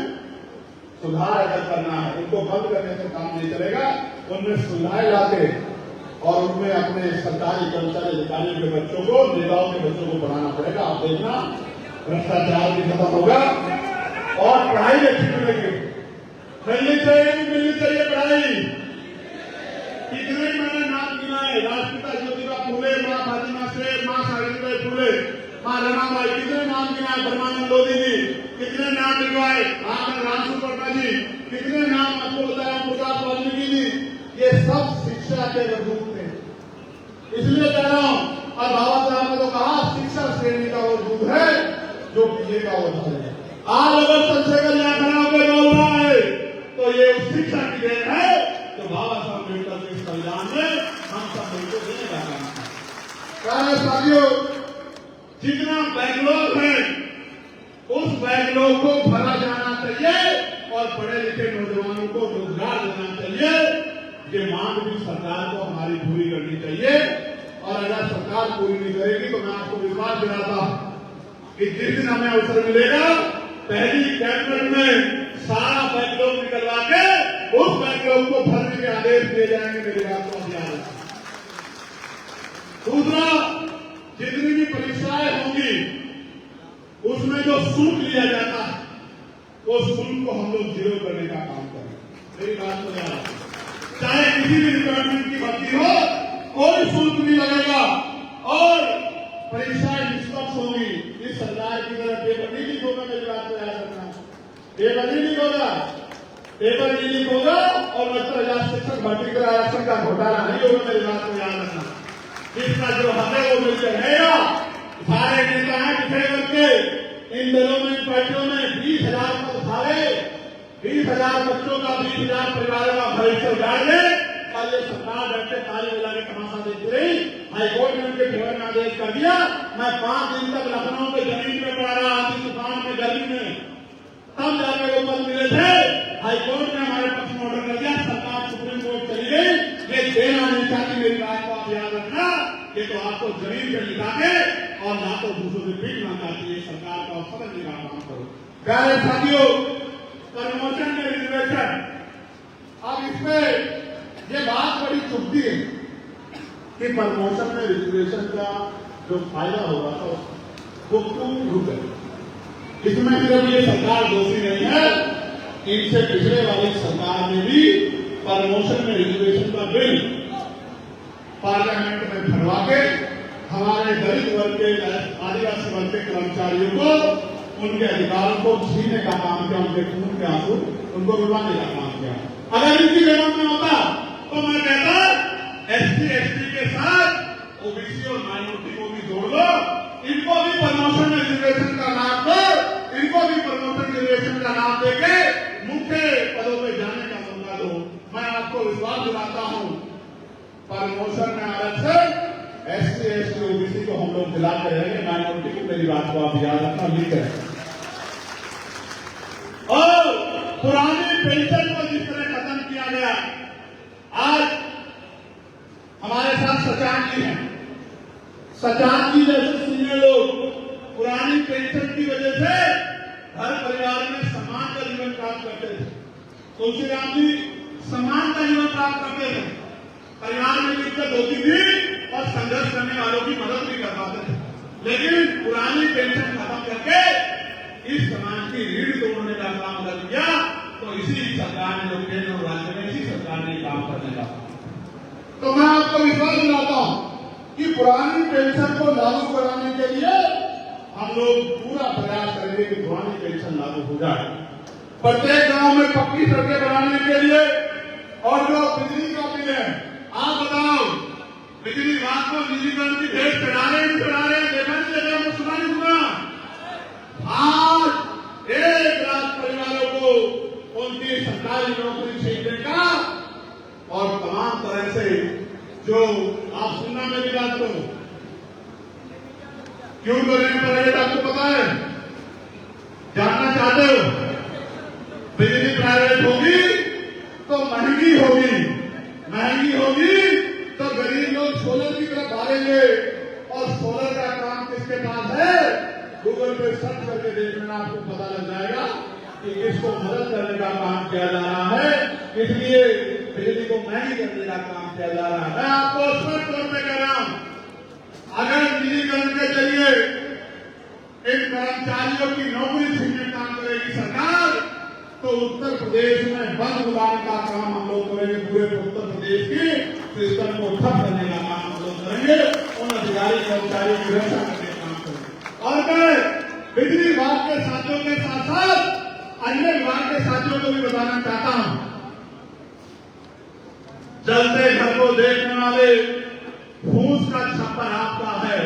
सुधार अगर करना है, उनको बंद करने से काम नहीं चलेगा, उनमें सुधार लाते और उनमें अपने सरकारी कर्मचारी अधिकारियों के बच्चों को, नेताओं के बच्चों को पढ़ाना पड़ेगा। आप देखना भ्रष्टाचार भी खत्म होगा और पढ़ाई अच्छी मिलेगी। मिलनी चाहिए पढ़ाई। कितने मैंने नाम गिनाए, राष्ट्रपिता ज्योतिबा फूले, माँ फातिमा शेर, माँ सावित्रीबाई फूले, माँ रमाबाई, कितने नाम गिनाए, ब्रह्मानंद लोधी जी, कितने नाम लिखवाए, रामसूपा जी, कितने नाम आपको बताया, प्रकाश वाल्मीकि जी, ये सब शिक्षा के वजूद थे। इसलिए कह रहा हूं, और बाबा साहब ने तो कहा शिक्षा श्रेणी का वजूद है जो पीछे का वजूद है। आज अगर चंद्रशेखर यहाँ खड़ा होकर बोल रहा है तो ये उस शिक्षा की देन है जो बाबा साहब अम्बेडकर के संविधान में हम सब को देने का काम है। साथियों, जितना बैकलॉग है उस बैकलॉग को भरा जाना चाहिए और पढ़े लिखे नौजवानों को रोजगार देना चाहिए। ये मांग भी सरकार को हमारी पूरी करनी चाहिए और अगर सरकार पूरी नहीं करेगी तो मैं आपको विश्वास दिलाता हूं कि जिस दिन हमें अवसर मिलेगा पहली कैबिनेट में सारा बैकलॉग निकलवा के उस बैकलॉग को भरने के आदेश दिए जाएंगे। मेरी बात को ध्यान रखें। दूसरा, जितनी भी परीक्षाएं होंगी उसमें जो शुल्क लिया जाता है वो शुल्क को हम लोग जीरो करने का काम करें। मेरी बात को ध्यान रखें। चाहे किसी भी डिपार्टमेंट की भर्ती हो, कोई शुल्क नहीं लगेगा और परीक्षाएं निष्पक्ष होंगी। इस सरकार की तरफ पेपर नहीं लीक होगा। मेरी बात को याद रखना, पेपर नहीं लीक होगा, पेपर नहीं लीक होगा और 70,000 शिक्षक भर्ती का आरक्षण का घोटाला नहीं होगा। मेरी बात को याद रखना। जिसका जो हक है वो मिलकर रहेगा। सारे नेता हैं पिछड़े वर्ग के, इन दलों में पार्टियों में 20,000 पद खाले, 20,000 बच्चों का, 20,000 परिवारों का भविष्य उजाड़ ले और ये सरकार बैठे ताली बजा के तमाशा देखती रही। हाईकोर्ट ने उनके फेवर में आदेश कर दिया। मैं 5 दिन तक लखनऊ के जमीन पे पड़ा रहा, आधी तूफान में, गर्मी में, तब जाकर वो पद मिले थे। हाईकोर्ट ने हमारे पक्ष में ऑर्डर कर दिया, सरकार सुप्रीम कोर्ट चली गई, ये देना नहीं चाहती। मेरी बात को आप याद रखना, ये तो आपको जमीन पर लिखा के और ना तो दूसरों से भीख मांगती है। सरकार का समझने का काम करो। प्यारे साथियों, प्रमोशन में रिजर्वेशन, अब इसमें ये बात बड़ी चुभती है कि प्रमोशन में रिजर्वेशन का जो फायदा होगा तो वो क्यों रुके। इसमें सिर्फ ये सरकार दोषी नहीं है, इनसे पिछले वाली सरकार ने भी प्रमोशन में रिजर्वेशन का बिल पार्लियामेंट में भरवा के हमारे दलित वर्ग के, आदिवासी वर्ग के कर्मचारियों को उनके अधिकारों को छीनने का काम किया, उनके खून के आंसू उनको रुलाने का काम किया। अगर इनकी लेवल में होता तो मैं कहता एससी एसटी के साथ ओबीसी और माइनॉरिटी को भी जोड़ लो, इनको भी प्रमोशन रिजर्वेशन का लाभ दो, इनको भी प्रमोशन रिजर्वेशन का लाभ देके मुख्य पदों पर जाने का मौका दो। मैं आपको विश्वास दिलाता हूं प्रमोशन में आरक्षण एससी एसटी ओबीसी को हम लोग दिलाते रहेंगे, माइनॉरिटी को। मेरी बात को आप याद रखना, लिख रहे और पुरानी पेंशन को जिस तरह खत्म किया गया, आज हमारे साथ सचान जी हैं। सचान जी जैसे सीनियर लोग पुरानी पेंशन की वजह से हर परिवार में सम्मान का जीवन प्राप्त करते थे। तुलसीराम जी सम्मान का जीवन प्राप्त करते थे, परिवार में दिक्कत होती थी और संघर्ष करने वालों की मदद भी कर पाते थे। लेकिन पुरानी पेंशन खत्म करके इस समाज की रीढ़ तोड़ने का काम कर दिया। तो इसी सरकार ने, जो केंद्र और राज्य में, इसी सरकार ने काम करने का। तो मैं आपको विश्वास दिलाता हूं कि पुरानी पेंशन को लागू कराने के लिए हम लोग पूरा प्रयास करेंगे कि पुरानी पेंशन लागू हो जाए। प्रत्येक गांव में पक्की सड़कें बनाने के लिए और जो बिजली का बिल है, आप बताओ बिजली विभाग को निजीकरण की भेंट चढ़ा रहे हैं, देखा नहीं देखा, वो सुना नहीं सुना। आज 1 लाख परिवारों को उनकी सरकारी नौकरी छीनने का और तमाम तरह से जो आप सुनना, मेरी बात को क्यों कर रहे हैं प्राइवेट, आपको पता है? जानना चाहते हो? बिजली प्राइवेट होगी तो महंगी होगी, महंगी होगी तो गरीब लोग सोलर की तरफ भागेंगे। और सोलर का काम किसके पास है? गूगल पे सर्च करके देख लेना, आपको पता लग जाएगा कि इसको मदद करने का काम किया जा रहा है, इसलिए बिजली को महंगी करने का काम किया जा रहा है। मैं आपको स्पष्ट तौर पर कह रहा हूं, अगर निजीकरण के जरिए इन कर्मचारियों की नौकरी छीनने का काम करेगी सरकार, तो उत्तर प्रदेश में बंद उड़ाने का काम हम लोग करेंगे। पूरे उत्तर प्रदेश की सिस्टम को ठप करने का काम हम लोग करेंगे, उन अधिकारी कर्मचारियों की रक्षा करने का काम करेंगे। और मैं बिजली विभाग के साथियों के साथ साथ अन्य विभाग के साथियों को भी बताना चाहता हूं, जलते घर को देखने वाले फूस का छप्पर आपका है,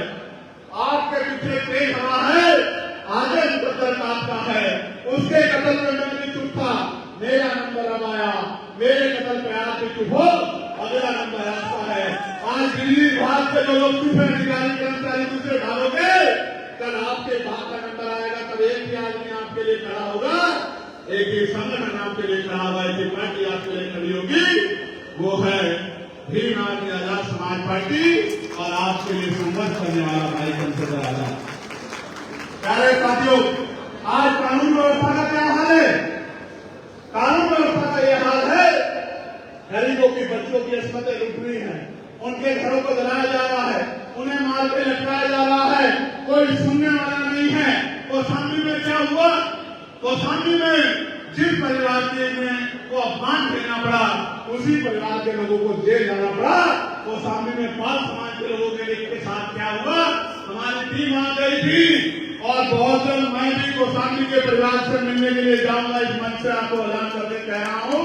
आपके पीछे तेज हवा है, आगे मुकद्दर आपका है। उसके कत्ल में मैं भी चुप था, मेरा नंबर अब आया, मेरे कत्ल पे आप भी चुप हो, अगला नंबर आपका है। आज बिजली विभाग के जो लोग चुप है, अधिकारी कर्मचारी दूसरे भागों के, कल आपके भाग का नंबर आएगा, तब एक ही आदमी आपके लिए खड़ा होगा, एक ही संगठन आपके लिए खड़ा होगा, एक ही पार्टी आपके लिए खड़ी होगी, वो है भीम आदमी आजाद समाज पार्टी और आपके लिए संघर्ष करने वाला भाई चंद्रशेखर आजाद। प्यारे साथियों, आज कानून व्यवस्था का क्या हाल है? कानून व्यवस्था का यह हाल है, गरीबों की बच्चों की अस्पताल लूट रही है, उनके घरों को जलाया जा रहा है, उन्हें मार के लटकाया जा रहा है, कोई सुनने वाला नहीं है। कौशाम्बी में क्या हुआ? कौशाम्बी में जिस परिवार के को अपमान देना पड़ा, उसी परिवार के लोगों को जेल जाना पड़ा। कौशाम्बी में 5 समाज के लोगों के साथ क्या हुआ? हमारी टीम आ गई थी और बहुत जल्द मैं भी कौशाम्बी के परिवार से मिलने के लिए जाऊंगा। इस मंच से आपको ऐलान करके कह रहा हूं,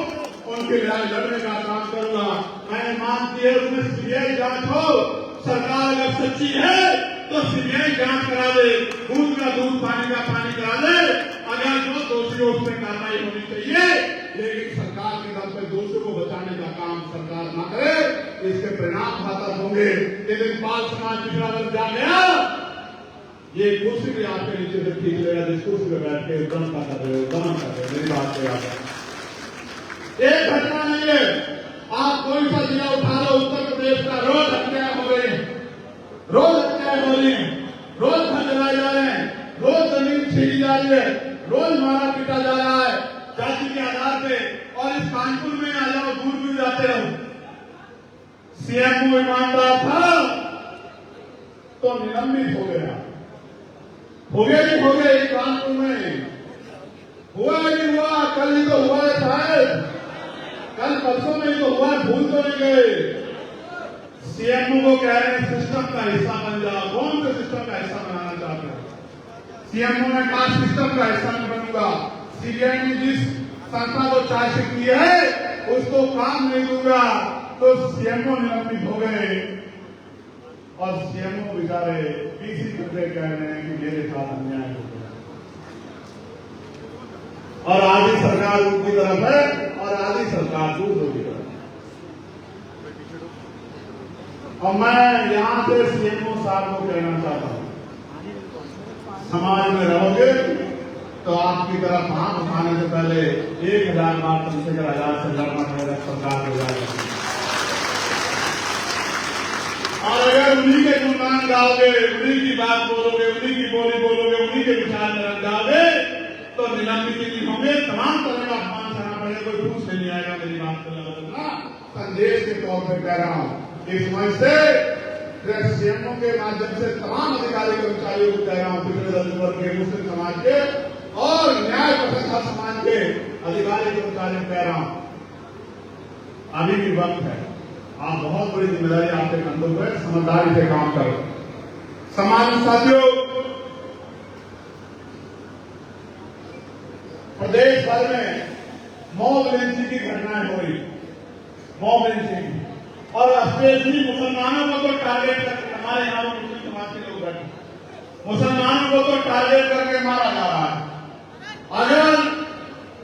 उनके लड़ाई लड़ने का काम करूंगा। मैंने मांग की है उसमें सीबीआई जांच हो, सरकार अगर सच्ची है तो सीबीआई जांच करा दे, दूध का दूध पानी का पानी करा दे, अगर जो दोषी हो उस पर कार्रवाई होनी चाहिए। लेकिन सरकार के दम पे दोषियों को बचाने का काम सरकार न करे, इसके परिणाम घातक होंगे। लेकिन बाल समाज पिछड़ा वर्ग जा गया, ये कुर्सी भी आपके नीचे से खींच लेगा, जिस कुर्सी पे बैठ के दम का कर रहे हो, दम कर रहे हो। मेरी बात पे याद है, एक घटना नहीं है, आप कोई सा जिला उठा लो उत्तर प्रदेश का, रोज हत्याएं हो रही हैं, रोज हत्याएं हो रही हैं, रोज घर जलाए जा रहे हैं, रोज जमीन छीनी जा रही है, रोज मारा पीटा जा रहा है जाति के आधार पे। और इस कानपुर में आ जाओ, दूर दूर जाते रहो, सीएमओ ईमानदार था तो निलंबित हो गया, हो गया नहीं हो गया? कानपुर में हुआ नहीं हुआ? कल ही तो हुआ है शायद, कल परसों में तो हुआ, भूल तो नहीं गए। सीएमओ को कह रहे हैं सिस्टम का हिस्सा बन जाओ। कौन से सिस्टम का हिस्सा बनाना चाहते हैं? सीएमओ ने कहा सिस्टम का हिस्सा नहीं बनूंगा, सीबीआई ने जिस संस्था को चार्जशीट की है उसको काम नहीं दूंगा, तो सीएमओ निलंबित हो गए। और सीएमओ बेचारे पीसी करके कह रहे हैं कि मेरे साथ अन्याय हो गया, और आधी सरकार उनकी तरफ है और आधी सरकार दूसरों की तरफ। और मैं यहां से सीएमओ साहब को कहना चाहता हूं, समाज में रहोगे तो आपकी तरफ हाथ उठाने से पहले 1000 बार चंद्रशेखर आजाद से लड़ना पड़ेगा, सरकार हो जाएगी। और अगर उन्हीं के गुणगान गाओगे, उन्हीं की बात बोलोगे, उन्हीं की बोली बोलोगे, उन्हीं के विचार में रंग जाओगे, तो निलंबित भी होंगे, तमाम तरह का अपमान सहना पड़ेगा, कोई पूछ नहीं आएगा। मेरी बात को बदलना संदेश के तौर पर कह रहा हूं। इस मंच से सीएमओ के माध्यम से तमाम अधिकारी कर्मचारियों को कह रहा हूं, पिछड़े दलित वर्ग के, मुस्लिम समाज के और न्याय प्रतिष्ठा समाज के अधिकारी कर्मचारियों को कह रहा हूं, अभी भी वक्त है, आप बहुत बड़ी जिम्मेदारी आपके कंधों पर, समझदारी से काम करो। समाज साथियों, प्रदेश भर में मॉब लिंचिंग की घटनाएं हो रही, मॉब लिंचिंग, और स्पेशली मुसलमानों को तो टारगेट करके, हमारे यहाँ मुस्लिम समाज के लोग बैठे, मुसलमानों को तो टारगेट करके मारा जा रहा है। अगर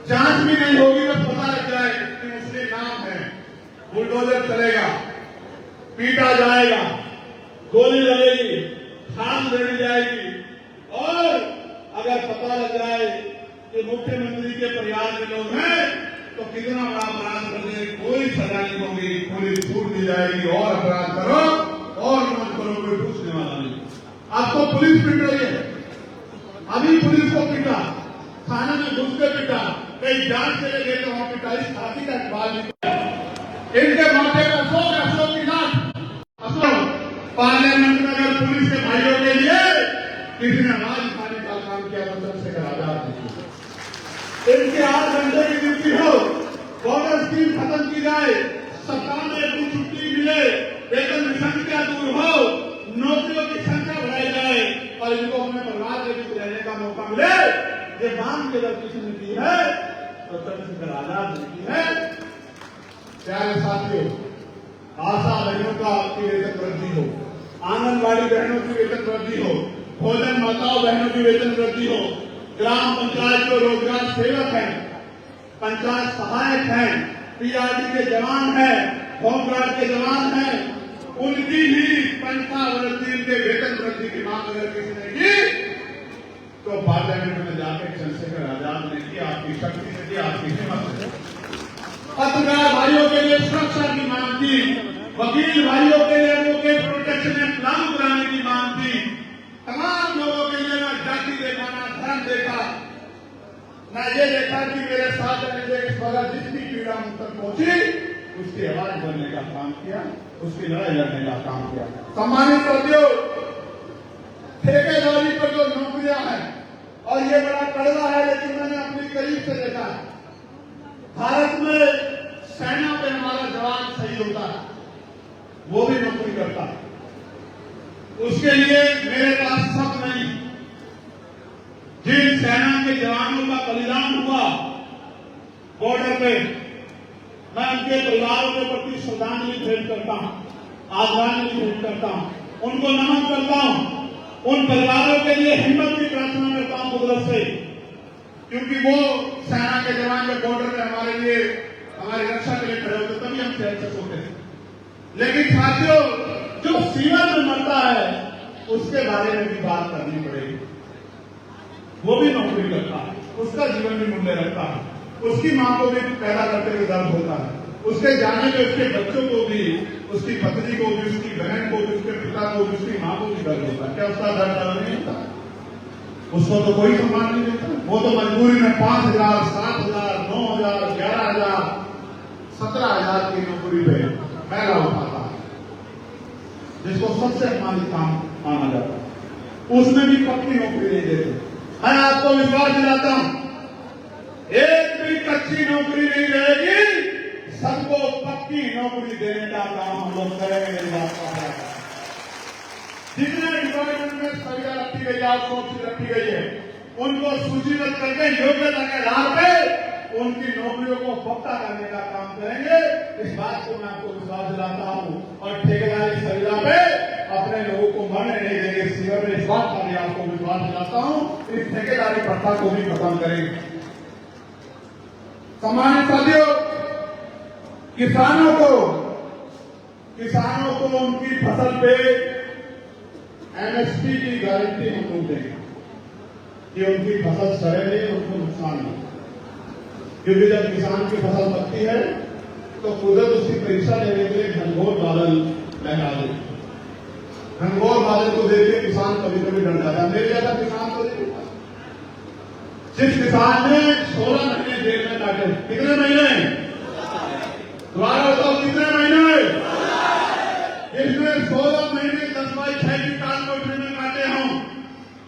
जांच भी नहीं होगी तो पता लग जाए कि मुस्लिम नाम है, बुलडोजर चलेगा, पीटा जाएगा, गोली लगेगी, खाम दे जाएगी। और अगर पता लग जाए कि मुख्यमंत्री के परिवार के लोग हैं तो कितना बड़ा अपराध करने की कोई सजा नहीं होगी, पुलिस छूट दी जाएगी। और अपराध करो और मत करो, कोई पूछने वाला नहीं। आपको पुलिस पीट रही है, अभी पुलिस को पीटा, थाने में घुस के पीटा, कहीं जांच चले गए तो वहां पिटाई साथी का बात नहीं। इनके माथे का अशोक की नाथ अशोक पार्लियामेंट में अगर पुलिस के भाइयों के लिए किसी ने आवाज उठाने का काम किया तो चंद्रशेखर आजाद ने। इनके 8 घंटे की ड्यूटी हो, बॉर्डर स्कीम खत्म की जाए, सप्ताह में 1 दिन छुट्टी मिले, वेतन संख्या दूर हो, नौकरियों की संख्या बढ़ाई जाए और इनको अपने परिवार के बीच रहने का मौका मिले। ये मांग के अगर किसी ने की है तो चंद्रशेखर आजाद ने की है। प्यारे साथियों, आशा बहनों का वेतन वृद्धि हो, आंगनबाड़ी बहनों की वेतन वृद्धि हो, भोजन माताओं बहनों की वेतन वृद्धि हो, ग्राम पंचायत जो रोजगार सेवक हैं, पंचायत सहायक हैं, पीआरडी के जवान हैं, होमगार्ड के जवान हैं, उनकी भी तनख्वाह वृद्धि के वेतन वृद्धि की मांग अगर किसी ने की तो पार्लियामेंट में जाकर चंद्रशेखर आजाद ने की, आपकी शक्ति से की, आपकी हिम्मत से। पत्रकार भाइयों के लिए सुरक्षा की मांग की, वकील भाइयों के लिए एडवोकेट प्रोटेक्शन एक्ट लागू कराने की मांग की। तमाम लोगों के लिए ना जाति देखा, ना धर्म देखा, ना ये देखा कि मेरे साथ रहने इस वक्त जितनी पीड़ा मुझ तक पहुंची उसकी आवाज बनने का काम किया, उसकी लड़ाई लड़ने का काम किया। सम्मानित साथियों, ठेकेदारी पर जो नौकरियां हैं और ये बड़ा कड़वा है, लेकिन मैंने अपनी करीब से देखा है। भारत में सेना पे हमारा जवान शहीद होता है, वो भी नौकरी करता है, उसके लिए मेरे पास सब नहीं। जिन सेना के जवानों का बलिदान हुआ बॉर्डर पे, मैं उनके परिवारों के प्रति श्रद्धांजलि भेंट करता हूं, आदरांजलि भेंट करता हूं, उनको नमन करता हूं। उन परिवारों के लिए हिम्मत की प्रार्थना करता हूं कुदरत से, क्योंकि वो सेना के जवान जब बॉर्डर पे हमारे लिए, हमारी रक्षा के लिए खड़े होते तभी हम सुरक्षित होते हैं। लेकिन साथियों, जो सीमा में मरता है उसके बारे में भी बात करनी पड़ेगी। वो भी नौकरी करता है, उसका जीवन भी मूल्य रखता है, उसकी मां को भी पैदा करते हुए दर्द होता है, उसके जाने में उसके बच्चों को भी, उसकी पत्नी को भी, उसकी बहन को भी, उसके पिता को भी, उसकी मां को भी दर्द होता है। क्या उसका दर्द अलग नहीं होता? उसको तो कोई सम्मान नहीं देता। वो तो मजबूरी में 5,000, 7,000, 9,000, 11,000, 17,000 की नौकरी पे पहला उठाता है, जिसको सबसे सम्मानित काम माना जाता है। उसमें भी पक्की नौकरी नहीं देते। मैं आपको विश्वास दिलाता हूं, एक भी कच्ची नौकरी नहीं रहेगी, सबको पक्की नौकरी देने का काम हम लोग करेंगे। मेरी बात का जितने डिपार्टमेंट में संख्या रखी गई है, आउटसोर्सिंग रखी गई है, उनको सूचीबद्ध करके योग्यता के आधार पे उनकी नौकरियों को पक्का करने का काम करेंगे। इस बात को मैं आपको विश्वास दिलाता हूं। और ठेकेदारी संविदा पे अपने लोगों को मरने नहीं देंगे। सीवर में इस बात का भी आपको विश्वास दिलाता हूं, इस ठेकेदारी प्रथा को भी खत्म करेंगे। सम्मानित साथियों, किसानों को उनकी फसल पे एमएसपी की गारंटी हम लोग देंगे कि उनकी फसल सड़े नहीं, उनको नुकसान नहीं। क्योंकि जब किसान की फसल पकती है तो कुदरत उसकी परीक्षा लेने के लिए घनघोर बादल लहरा देती है। घनघोर बादल को देख के किसान कभी कभी डर जाता है। मेरे जैसा किसान तो नहीं। जिस किसान ने 16 महीने जेल में काटे, कितने महीने दोबारा बताओ, कितने महीने? जिसने 16 महीने 10/6 की कानकोठरी में काटे हों,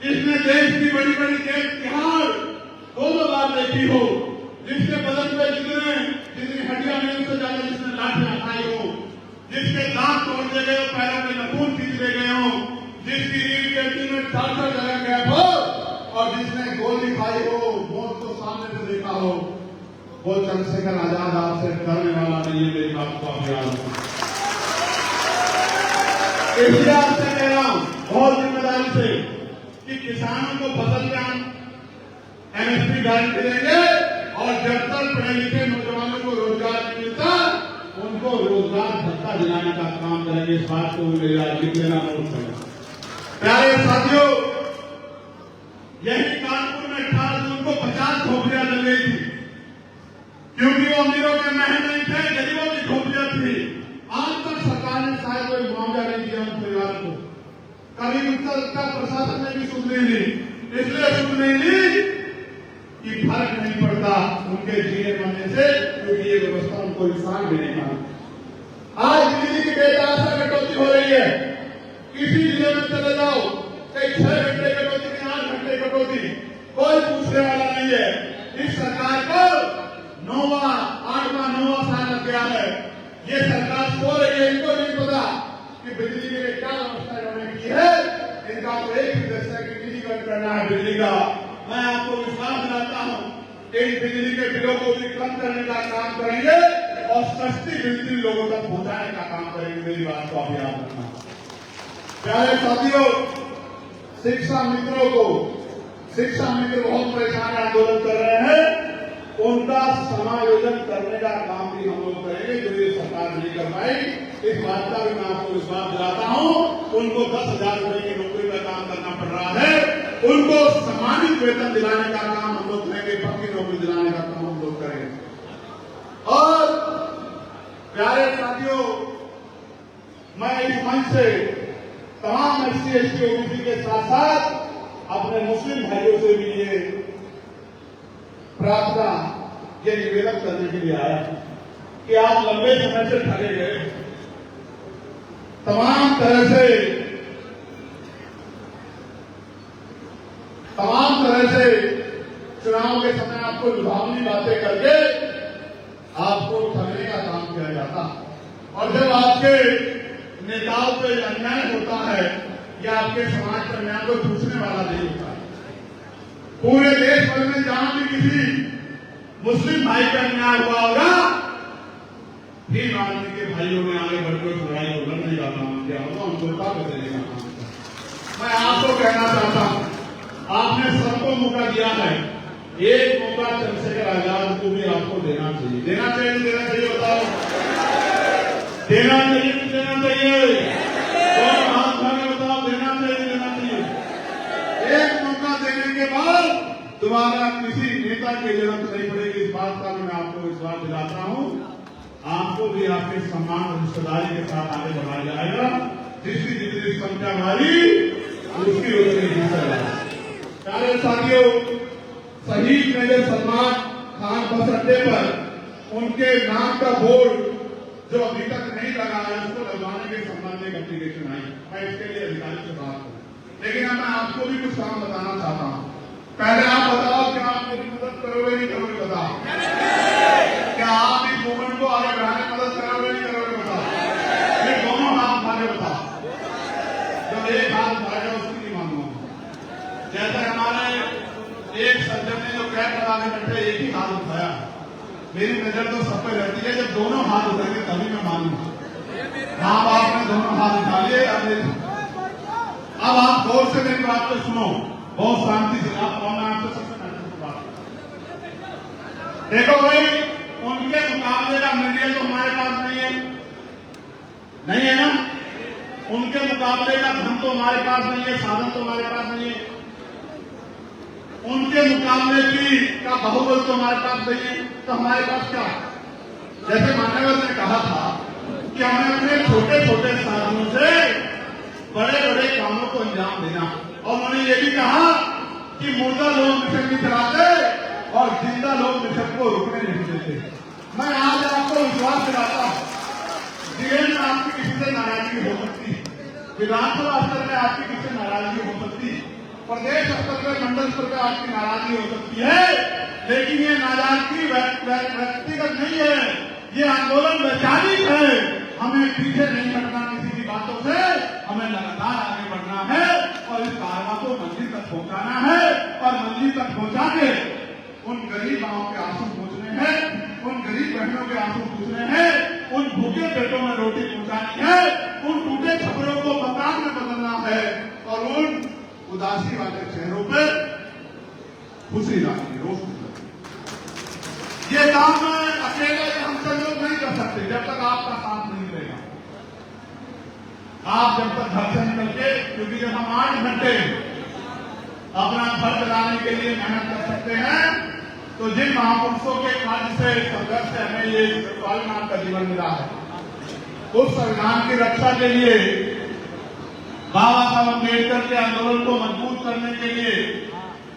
जिसने देश की बड़ी बड़ी जेल तिहाड़ 2 बार देखी हो, जिसके बदन पे जितनी हड्डियां नहीं उससे ज्यादा जिसने लाठियां खाई हो, जिसके दांत तोड़ दिए गए, पैरों में नखून खींच ले गए हो, जिसकी रीढ़ के हड्डी में चाचा जला गया हो और जिसने गोली खाई हो, मौत को सामने से देखा हो, वो चंद्रशेखर आजाद आपसे डरने वाला नहीं है। मेरी बात को आप याद रखें। इसलिए आपसे कह रहा हूं बहुत जिम्मेदारी से कि किसानों को फसल का एमएसपी गारंटी देंगे और जब तक पढ़े लिखे नौजवानों को रोजगार नहीं मिलता उनको रोजगार भत्ता दिलाने का काम करेंगे। इस बात को मेरा लिख लेना नोट करें। प्यारे साथियों, यही कानपुर में 18 जून को 50 झोपड़ियां जल गई थी, क्योंकि वो अमीरों के महल नहीं थे, गरीबों की झोपड़ियां थी। आज तक सरकार ने शायद कोई मुआवजा नहीं दिया उन परिवार को, कभी उत्तर प्रशासन ने भी सुन नहीं ली। इसलिए सुन नहीं ली कि फर्क नहीं पड़ता उनके जीने बनने से, क्योंकि ये व्यवस्था उनको इंसान भी नहीं मानती। आज बिजली की बेतहाशा कटौती हो रही है, किसी जिले में चले जाओ, कई 6 घंटे कटौती, 8 घंटे कटौती, कोई पूछने वाला नहीं है। इस सरकार को 8वां साल लग गया है। ये सरकार सो रही है, इनको नहीं पता कि बिजली के लिए क्या व्यवस्था इन्होंने की है। इनका तो एक ही उद्देश्य है कि निजीकरण करना है बिजली का। मैं आपको विश्वास दिलाता हूं, इन बिजली के बिलों को भी कम करने का काम करेंगे और सस्ती बिजली लोगों तक पहुंचाने का काम करेंगे। मेरी बात को आप याद रखना। प्यारे साथियों, शिक्षा मित्रों बहुत परेशान आंदोलन कर रहे हैं, उनका समायोजन करने का काम भी हम लोग करेंगे, जो ये सरकार नहीं कर पाई। इस बात का भी मैं आपको विश्वास दिलाता हूं। उनको 10,000 रुपए की नौकरी में काम करना पड़ रहा है, उनको सम्मानित वेतन दिलाने का काम हम लोग करेंगे, पक्की नौकरी दिलाने का काम हम लोग करेंगे। और प्यारे साथियों, मैं इस मंच से तमाम SC ST OBC के साथ साथ अपने मुस्लिम भाइयों से भी ये प्रार्थना, ये निवेदन करने के लिए आया कि आप लंबे समय से ठगे गए, तमाम तरह से चुनाव के समय आपको लुभावनी बातें करके आपको ठगने का काम किया जाता। और जब आपके नेताओं पे अन्याय होता है या आपके समाज पर अन्याय, को पूछने वाला नहीं होता। पूरे देश भर में जहां भी किसी मुस्लिम भाई का अन्याय हुआ होगा, भी आदमी के भाइयों ने आगे बढ़कर लड़ाई को लड़ने का काम किया होगा, उनको ताकत देने का काम किया। मैं आपको कहना चाहता हूं, आपने सबको मौका दिया है, एक मौका चंद्रशेखर आजाद को भी आपको देना चाहिए। देना चाहिए बताओ, देना चाहिए। और हाथ भागे बताओ, देना चाहिए। एक मौका देने के बाद दोबारा किसी नेता की जरूरत नहीं पड़ेगी। इस बात का मैं आपको विश्वास दिलाता हूं। आपको भी आपके सम्मान और रिश्तेदारी के साथ आगे बढ़ाया जाएगा। जितनी संख्या हमारी, उसकी उतनी हिस्सा। प्यारे साथियों, शहीद मेजर सलमान खान बस अड्डे पर उनके नाम का बोर्ड जो अभी तक नहीं लगा है, उसको लगवाने के संबंध में एप्लीकेशन आई। मैं इसके लिए अधिकारी से बात करूं, लेकिन अब मैं आपको भी कुछ काम बताना चाहता हूं। पहले आप बताओ, क्या आप मेरी मदद करोगे नहीं करोगे? बताओ, क्या आप इस मूवमेंट को आगे बढ़ाने में मदद करोगे नहीं करोगे? बताओ। ये दोनों हाथ उठा के बताओ। जब एक हाथ उठाएगा उसकी नहीं मानूंगा। जैसे हमारे एक सज्जन ने जो कैब लगाने बैठे एक ही हाथ उठाया, मेरी नजर तो सब पे रहती है, जब दोनों हाथ उठाएंगे तभी मैं मानूंगा। माँ बाप ने दोनों हाथ उठा लिए। अब आप गौर से मेरी बात को सुनो, बहुत शांति से। आप आपसे सबसे महत्वपूर्ण बात देखो भाई, उनके मुकाबले का मीडिया तो हमारे पास नहीं है ना। उनके मुकाबले का धन तो हमारे पास नहीं है, साधन तो हमारे पास नहीं है। उनके मुकाबले का बहुबल तो हमारे पास नहीं है, तो हमारे पास क्या? जैसे मान्यवर ने कहा था कि हमें अपने छोटे छोटे साधनों से बड़े बड़े कामों को अंजाम देना। और उन्होंने ये भी कहा कि मुर्दा लोग मिशन नहीं चलाते और जिंदा लोग मिशन को रुकने नहीं देते। मैं आज आपको विश्वास दिलाता हूं, जीएन में आपकी किसी से नाराजगी हो सकती है, विधानसभा स्तर में आपकी किसी से नाराजगी हो सकती है, प्रदेश स्तर पर मंडल स्तर पर आपकी नाराजगी हो सकती है, लेकिन ये नाराजगी व्यक्तिगत नहीं है, ये आंदोलन वैचारिक है। हमें पीछे नहीं हटना किसी की बातों से, हमें लगातार आगे बढ़ना है और इस कारवा को मंजिल तक पहुंचाना है। और मंजिल तक पहुंचा के उन गरीब माओं के आंसू पूछने हैं, उन गरीब बहनों के आंसू पूछने हैं, उन भूखे पेटों में रोटी पहुंचानी है, उन टूटे छपरों को मकान में बदलना है और उन उदासी वाले चेहरों पे खुशी लानी है, रोशनी। ये काम अकेले हम सब लोग नहीं कर सकते जब तक आपका साथ नहीं रहेगा। आप जब तक घर से निकल के, क्योंकि जब हम 8 घंटे अपना घर चलाने के लिए मेहनत कर सकते हैं, तो जिन महापुरुषों के कार्य से, संघर्ष से हमें ये स्वाभिमान का जीवन मिला है, उस संविधान की रक्षा के लिए, बाबा साहब अम्बेडकर के आंदोलन को मजबूत करने के लिए,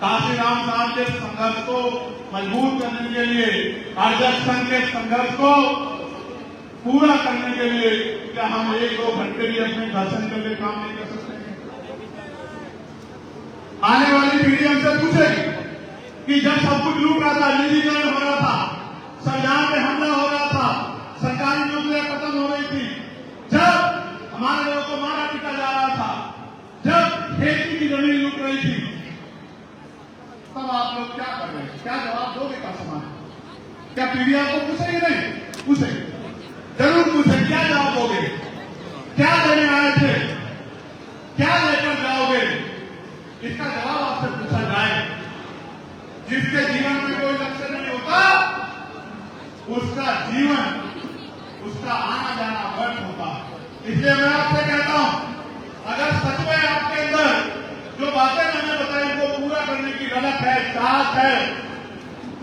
काशीराम साहब के संघर्ष को मजबूत करने के लिए, आरजेडी संघ के संघर्ष को पूरा करने के लिए, क्या हम 1-2 घंटे भी अपने घर से निकल के काम नहीं कर सकते हैं? आने वाली पीढ़ी हमसे पूछेगी कि जब सब कुछ लूट रहा था, निजीकरण हो रहा था, संविधान पे हमला हो रहा था, सरकारी नौकरियां खत्म हो रही थी, जब हमारे लोगों को मारा पीटा जा रहा था, जब खेती की जमीन लूट रही थी, तब आप लोग क्या कर रहे हैं? क्या जवाब दोगे का सवाल? क्या पीढ़ी आपको पूछेगी? नहीं पूछेगी, जरूर पूछेगी। क्या जवाब दोगे? क्या लेने आए थे? क्या लेकर जाओगे? इसका जवाब आपसे पूछा जाए। जिसके जीवन में कोई लक्ष्य नहीं होता, उसका जीवन, उसका आना जाना व्यर्थ होता। इसलिए मैं आपसे कहता हूं, अगर सच में आपके अंदर जो बातें मैंने बताई उनको पूरा करने की ललक है, चाहत है,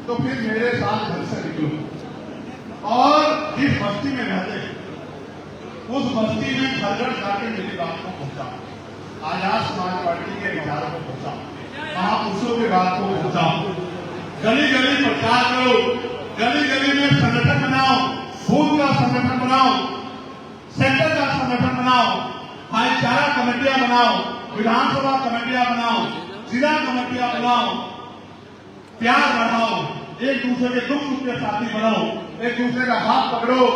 तो फिर मेरे साथ घर से निकलो और जिस बस्ती में रहते हैं उस बस्ती में घर घर जाकर मेरी बात को पहुंचाओ, आजाद समाज पार्टी के विचारों को पहुंचाओ, महापुरुषों की बात को पहुंचाओ, गली गली प्रचार करो, गली गली में संगठन बनाओ, बूथ का संगठन बनाओ, सेक्टर का संगठन बनाओ, भाईचारा कमेटियां बनाओ, विधानसभा कमेटियां बनाओ, जिला कमेटियां बनाओ, प्यार बढ़ाओ, एक दूसरे के दुख सुख के साथी बनाओ, एक दूसरे का हाथ पकड़ो।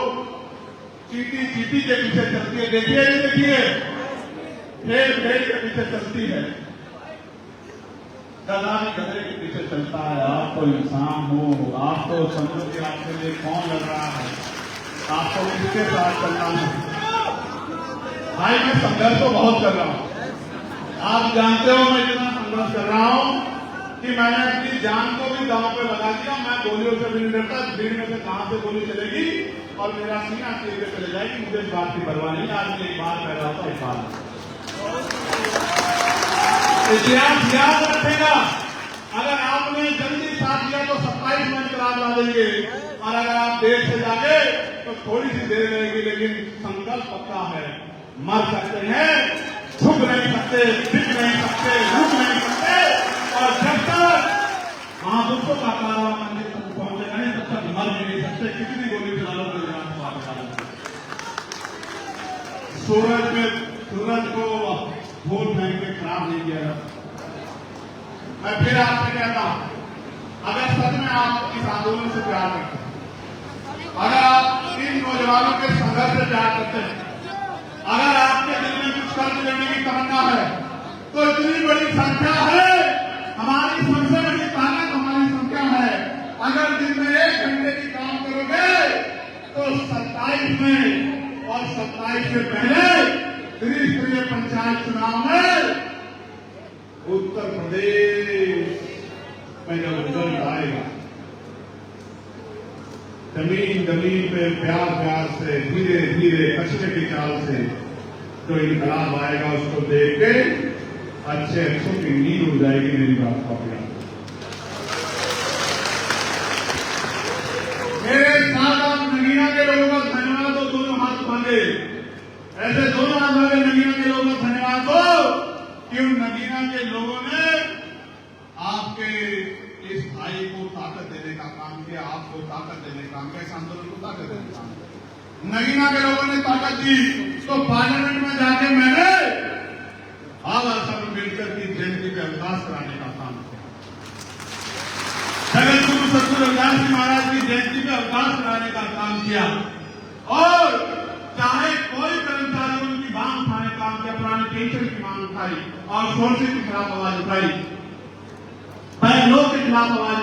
चीटी चीटी के पीछे चलती है, देखिए नहीं देखिए, भेड़ भेड़ के पीछे चलती है, गधा भी गधे के पीछे चलता है। आप तो इंसान हो, आप तो समझो कि आपके लिए कौन लड़ रहा है, आपको किसके साथ चलना है। भाई मैं संघर्ष तो बहुत कर रहा हूं, आप जानते हो मैं इतना संघर्ष कर रहा हूं कि मैंने अपनी जान को भी दांव पे लगा दिया। मैं गोलियों से भी नहीं डरता, भीड़ में से कहां से गोली चलेगी और मेरा सीना चीर के चले जाएगी, मुझे इस बात की परवाह नहीं। आज मैं एक बात कह रहा था, एक बात इतिहास याद रखेगा। अगर आपने जल्दी साथ दिया तो 27 में इनकलाब ला देंगे, और अगर आप देर से जागे तो थोड़ी सी देर रहेगी, लेकिन संकल्प पक्का है। मर सकते हैं, झुक नहीं सकते, दिख नहीं सकते, रुक नहीं सकते, और जब तक महापुरुषों का कारवा मंदिर तक पहुंचेगा नहीं तब तक मर भी नहीं सकते। कितनी गोली चला लो, सूरज को वोट बैंक में खराब नहीं किया जाता। मैं फिर आपसे कहता हूं, अगर सच में आप इस आंदोलन से प्यार करते हैं, अगर आप इन नौजवानों के संघर्ष से प्यार करते हैं, अगर आपके दिल में कुछ कर्ज लेने की तमन्ना है, तो इतनी बड़ी संख्या है, हमारी सबसे बड़ी ताकत हमारी संख्या है। अगर दिन में 1 घंटे की काम करोगे तो 27 में और 27 से पहले त्रिस्तरीय पंचायत चुनाव में उत्तर प्रदेश में जब रिजल्ट आएगा, जमीन जमीन पे प्यार प्यार से धीरे धीरे कचरे की चाल से जो इनकलाब आएगा, उसको देख के अच्छे अच्छों की नींद उड़ जाएगी। मेरी बात का प्यार, मेरे साथ आप नगीना के लोगों का धन्यवाद दो, दोनों हाथ मांगे, ऐसे दोनों हाथ मांगे नगीना के लोगों का धन्यवाद दो कि उन नगीना के लोगों ने आपके इस भाई को ताकत देने का काम किया, आपको ताकत देने का काम किया, इस आंदोलन को ताकत देने का काम किया। नगीना के लोगों ने ताकत दी तो पार्लियामेंट में जाके मैंने बाबा साहब अम्बेडकर की जयंती पे अवकाश कराने का काम किया, जगत गुरु सतगुरु रविदास जी महाराज की जयंती पे अवकाश कराने का काम किया, और चाहे कोई कर्मचारी उनकी मांग उठाने का काम किया, पुरानी पेंशन की मांग उठाई और सोर्सिंग के खिलाफ आवाज उठाई, लोग के खिलाफ आवाज